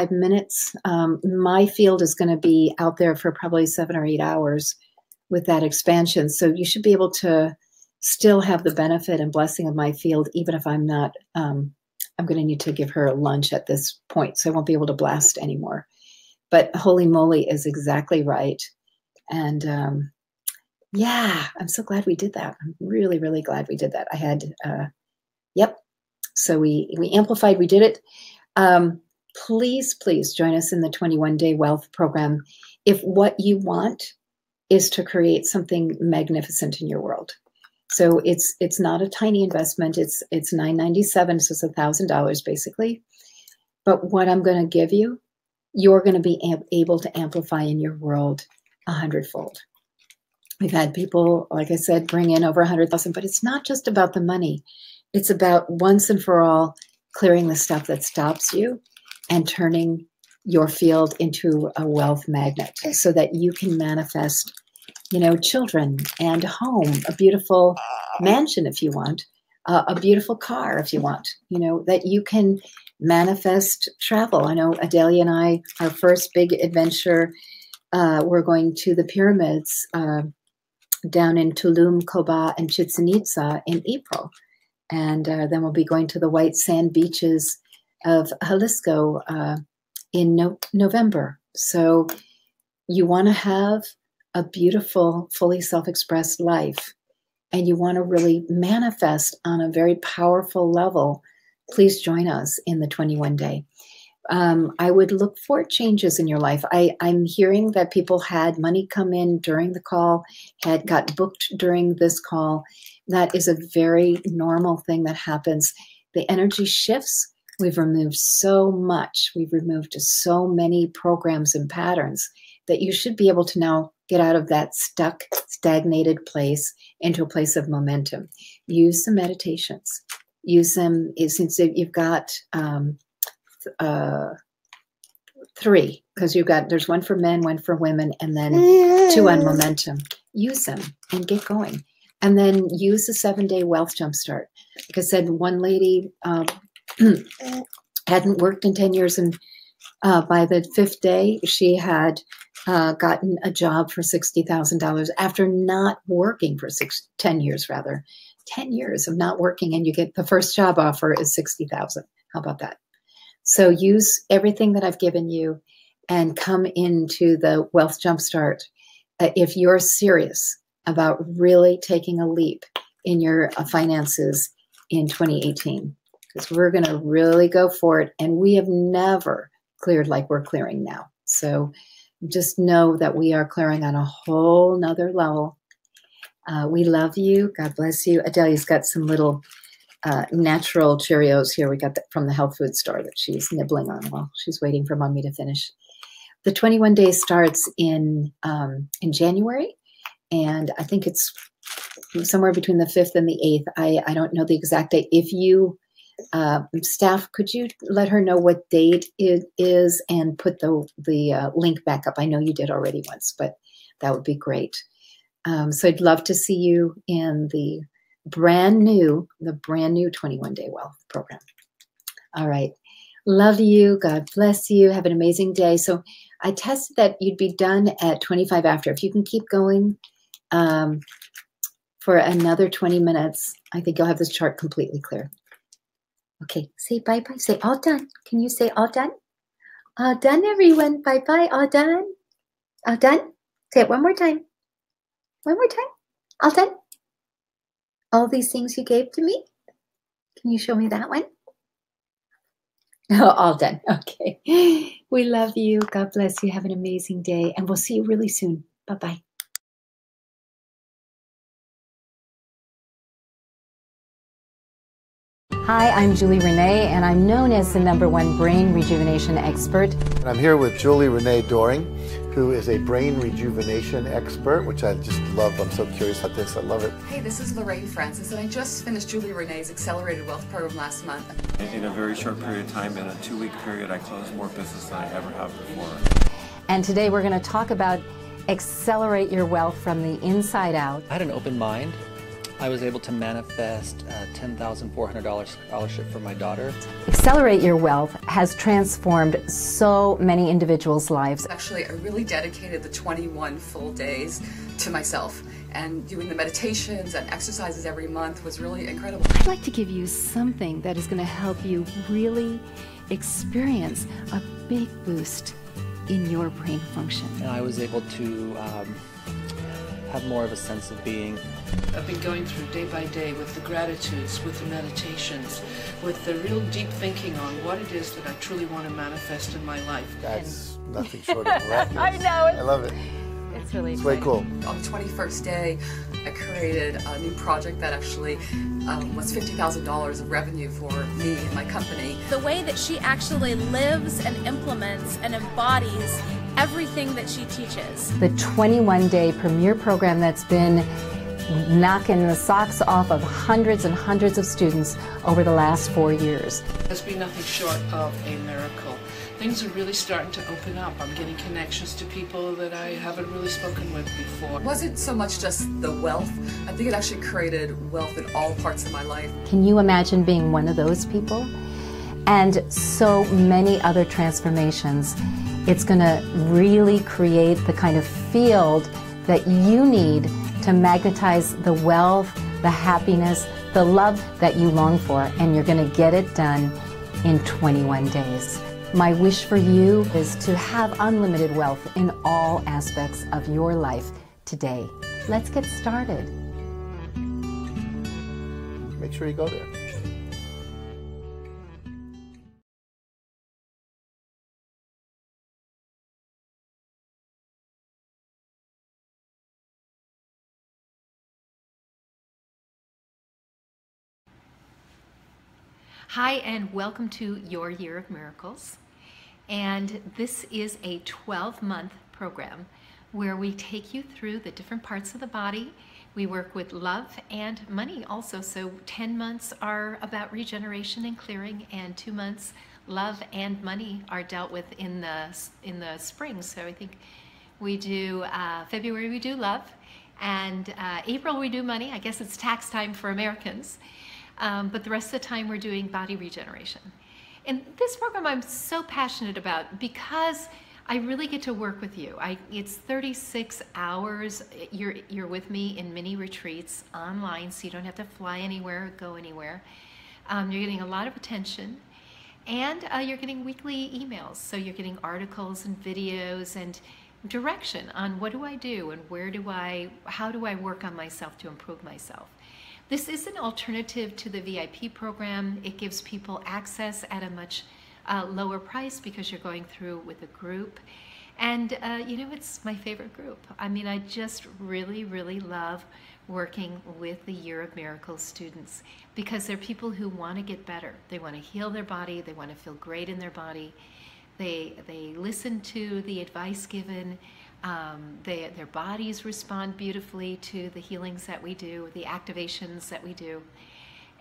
minutes. My field is going to be out there for probably 7 or 8 hours with that expansion. So you should be able to still have the benefit and blessing of my field, even if I'm not, I'm going to need to give her a lunch at this point. So I won't be able to blast anymore. But holy moly is exactly right. And yeah, I'm so glad we did that. I'm really, really glad we did that. I had, yep. So we amplified, we did it. Please join us in the 21-day wealth program. If what you want is to create something magnificent in your world. So it's not a tiny investment. It's $997, so it's $1,000 basically. But what I'm going to give you, you're going to be able to amplify in your world 100-fold. We've had people, like I said, bring in over 100,000, but it's not just about the money. It's about once and for all clearing the stuff that stops you and turning your field into a wealth magnet so that you can manifest, children and a home, a beautiful mansion if you want, a beautiful car if you want, that you can manifest travel. I know Adelia and I, our first big adventure, we're going to the pyramids down in Tulum, Coba, and Chichen Itza in April. And then we'll be going to the white sand beaches of Jalisco in November. So you want to have a beautiful, fully self-expressed life, and you want to really manifest on a very powerful level, please join us in the 21-day. I would look for changes in your life. I'm hearing that people had money come in during the call, had got booked during this call. That is a very normal thing that happens. The energy shifts. We've removed so much. We've removed so many programs and patterns that you should be able to now get out of that stuck, stagnated place into a place of momentum. Use some meditations. Use them since you've got 3, because there's one for men, one for women, and then 2 on momentum. Use them and get going. And then use the 7-day wealth jumpstart. Like I said, one lady hadn't worked in 10 years, and by the 5th day, she had gotten a job for $60,000 after not working for 10 years, rather. 10 years of not working, and you get the first job offer is $60,000. How about that? So use everything that I've given you and come into the Wealth Jumpstart if you're serious about really taking a leap in your finances in 2018, because we're going to really go for it. And we have never cleared like we're clearing now. So just know that we are clearing on a whole nother level. We love you. God bless you. Adelia's got some little natural Cheerios here. We got that from the health food store that she's nibbling on while she's waiting for Mommy to finish. The 21 days starts in January, and I think it's somewhere between the 5th and the 8th. I don't know the exact date. If you staff, could you let her know what date it is and put the link back up? I know you did already once, but that would be great. So I'd love to see you in the brand new 21-day wealth program. All right. Love you. God bless you. Have an amazing day. So I tested that you'd be done at 25 after. If you can keep going for another 20 minutes, I think you'll have this chart completely clear. Okay. Say bye-bye. Say all done. Can you say all done? All done, everyone. Bye-bye. All done. All done. Say it one more time. One more time. All done. All these things you gave to me. Can you show me that one? Oh, all done. Okay. We love you. God bless you. Have an amazing day. And we'll see you really soon. Bye-bye. Hi, I'm Julie Renee, and I'm known as the #1 brain rejuvenation expert. And I'm here with Julie Renee Doring, who is a brain rejuvenation expert, which I just love. I'm so curious about this. I love it. Hey, this is Lorraine Francis, and I just finished Julie Renee's Accelerated Wealth Program last month. In a very short period of time, in a 2-week period, I closed more business than I ever have before. And today we're going to talk about accelerate your wealth from the inside out. I had an open mind. I was able to manifest a $10,400 scholarship for my daughter. Accelerate Your Wealth has transformed so many individuals' lives. Actually, I really dedicated the 21 full days to myself, and doing the meditations and exercises every month was really incredible. I'd like to give you something that is going to help you really experience a big boost in your brain function. And I was able to have more of a sense of being. I've been going through day by day with the gratitudes, with the meditations, with the real deep thinking on what it is that I truly want to manifest in my life. That's nothing short of miraculous. I know. I love it. It's really It's way cool. On the 21st day, I created a new project that actually was $50,000 of revenue for me and my company. The way that she actually lives and implements and embodies everything that she teaches. The 21-day premier program that's been knocking the socks off of hundreds and hundreds of students over the last 4 years. It's been nothing short of a miracle. Things are really starting to open up. I'm getting connections to people that I haven't really spoken with before. It wasn't so much just the wealth. I think it actually created wealth in all parts of my life. Can you imagine being one of those people? And so many other transformations. It's going to really create the kind of field that you need to magnetize the wealth, the happiness, the love that you long for, and you're going to get it done in 21 days. My wish for you is to have unlimited wealth in all aspects of your life today. Let's get started. Make sure you go there. Hi, and welcome to Your Year of Miracles. And this is a 12-month program where we take you through the different parts of the body. We work with love and money also. So 10 months are about regeneration and clearing, and 2 months love and money are dealt with in the spring. So I think we do February we do love, and April we do money. I guess it's tax time for Americans. But the rest of the time we're doing body regeneration. And this program I'm so passionate about because I really get to work with you. It's 36 hours. You're with me in mini retreats online, so you don't have to fly anywhere or go anywhere. You're getting a lot of attention, and you're getting weekly emails. So you're getting articles and videos and direction on what do I do and how do I work on myself to improve myself. This is an alternative to the VIP program. It gives people access at a much lower price because you're going through with a group. And you know, it's my favorite group. I mean, I just really, really love working with the Year of Miracles students because they're people who want to get better. They want to heal their body. They want to feel great in their body. They listen to the advice given. Their bodies respond beautifully to the healings that we do, the activations that we do.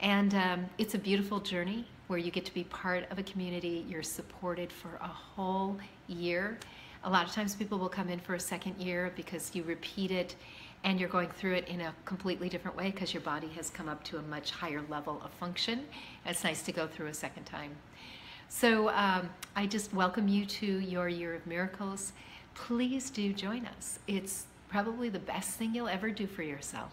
And it's a beautiful journey where you get to be part of a community. You're supported for a whole year. A lot of times people will come in for a second year because you repeat it and you're going through it in a completely different way because your body has come up to a much higher level of function. It's nice to go through a second time. So I just welcome you to Your Year of Miracles. Please do join us. It's probably the best thing you'll ever do for yourself.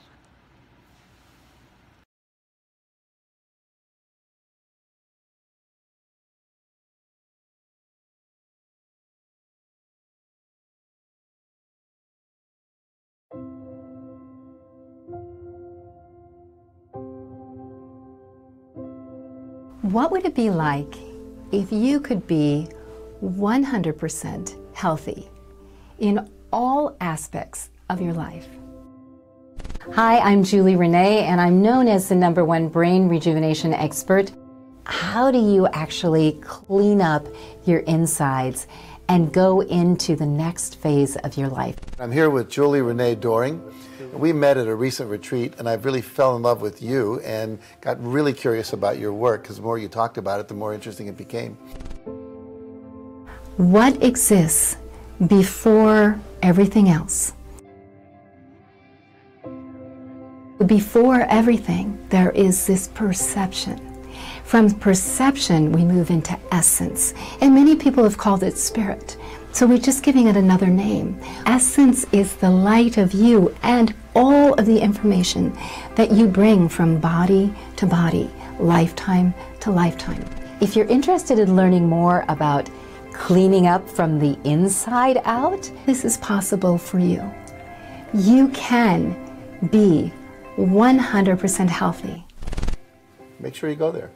What would it be like if you could be 100% healthy in all aspects of your life? Hi, I'm Julie Renee, and I'm known as the #1 brain rejuvenation expert. How do you actually clean up your insides and go into the next phase of your life? I'm here with Julie Renee Doring. We met at a recent retreat, and I really fell in love with you and got really curious about your work because the more you talked about it, the more interesting it became. What exists before everything else? Before everything, there is this perception. From perception, we move into essence, and many people have called it spirit. So we're just giving it another name. Essence is the light of you and all of the information that you bring from body to body, lifetime to lifetime. If you're interested in learning more about cleaning up from the inside out, this is possible for you. You can be 100% healthy. Make sure you go there.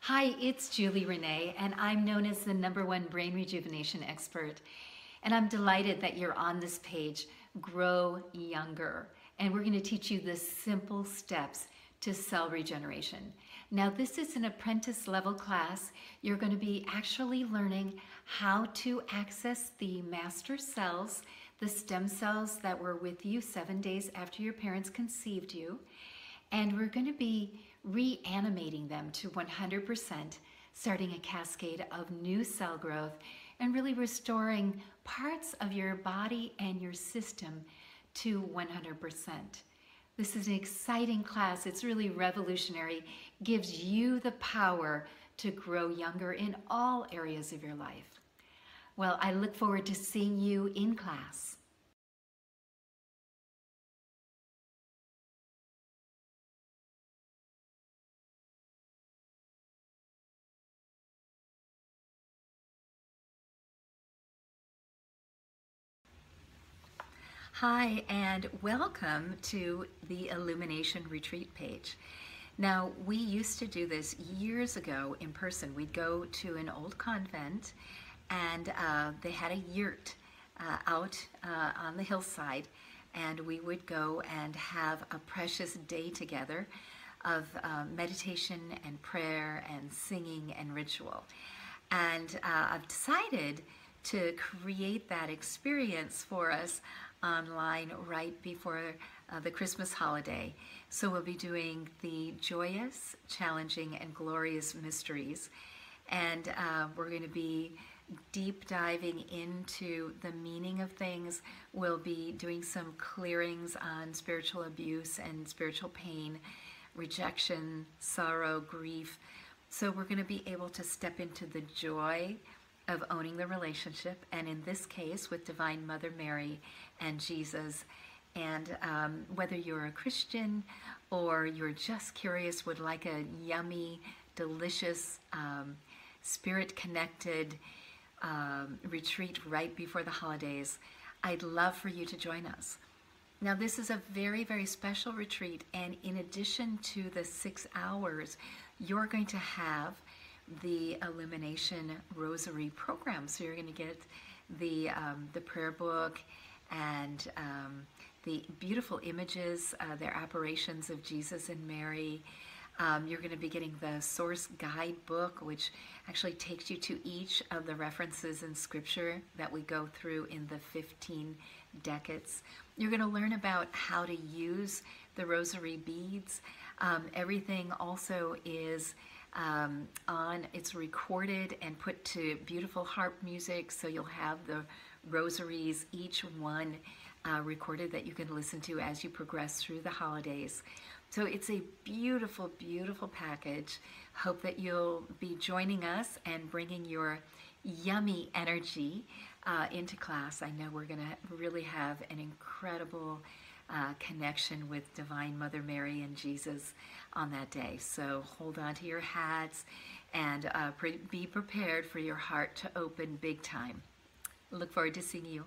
Hi, it's Julie Renee, and I'm known as the #1 brain rejuvenation expert. And I'm delighted that you're on this page, Grow Younger. And we're going to teach you the simple steps to cell regeneration. Now, this is an apprentice level class. You're going to be actually learning how to access the master cells, the stem cells that were with you 7 days after your parents conceived you. And we're going to be reanimating them to 100%, starting a cascade of new cell growth and really restoring parts of your body and your system to 100%. This is an exciting class. It's really revolutionary, gives you the power to grow younger in all areas of your life. Well, I look forward to seeing you in class. Hi, and welcome to the Illumination Retreat page. Now, we used to do this years ago in person. We'd go to an old convent, and they had a yurt out on the hillside, and we would go and have a precious day together of meditation and prayer and singing and ritual. And I've decided to create that experience for us online right before the Christmas holiday. So we'll be doing the joyous, challenging, and glorious mysteries. And we're going to be deep diving into the meaning of things. We'll be doing some clearings on spiritual abuse and spiritual pain, rejection, sorrow, grief. So we're going to be able to step into the joy of owning the relationship, and in this case with Divine Mother Mary and Jesus. And whether you're a Christian or you're just curious, would like a yummy, delicious, spirit-connected retreat right before the holidays, I'd love for you to join us. Now, this is a very, very special retreat, and in addition to the 6 hours, you're going to have the Illumination Rosary program. So you're going to get the prayer book and the beautiful images, their apparitions of Jesus and Mary. You're going to be getting the Source Guidebook, which actually takes you to each of the references in Scripture that we go through in the 15 decades. You're going to learn about how to use the rosary beads. Everything also is it's recorded and put to beautiful harp music, so you'll have the rosaries, each one recorded, that you can listen to as you progress through the holidays. So it's a beautiful, beautiful package. Hope that you'll be joining us and bringing your yummy energy into class. I know we're going to really have an incredible connection with Divine Mother Mary and Jesus on that day. So hold on to your hats and be prepared for your heart to open big time. Look forward to seeing you.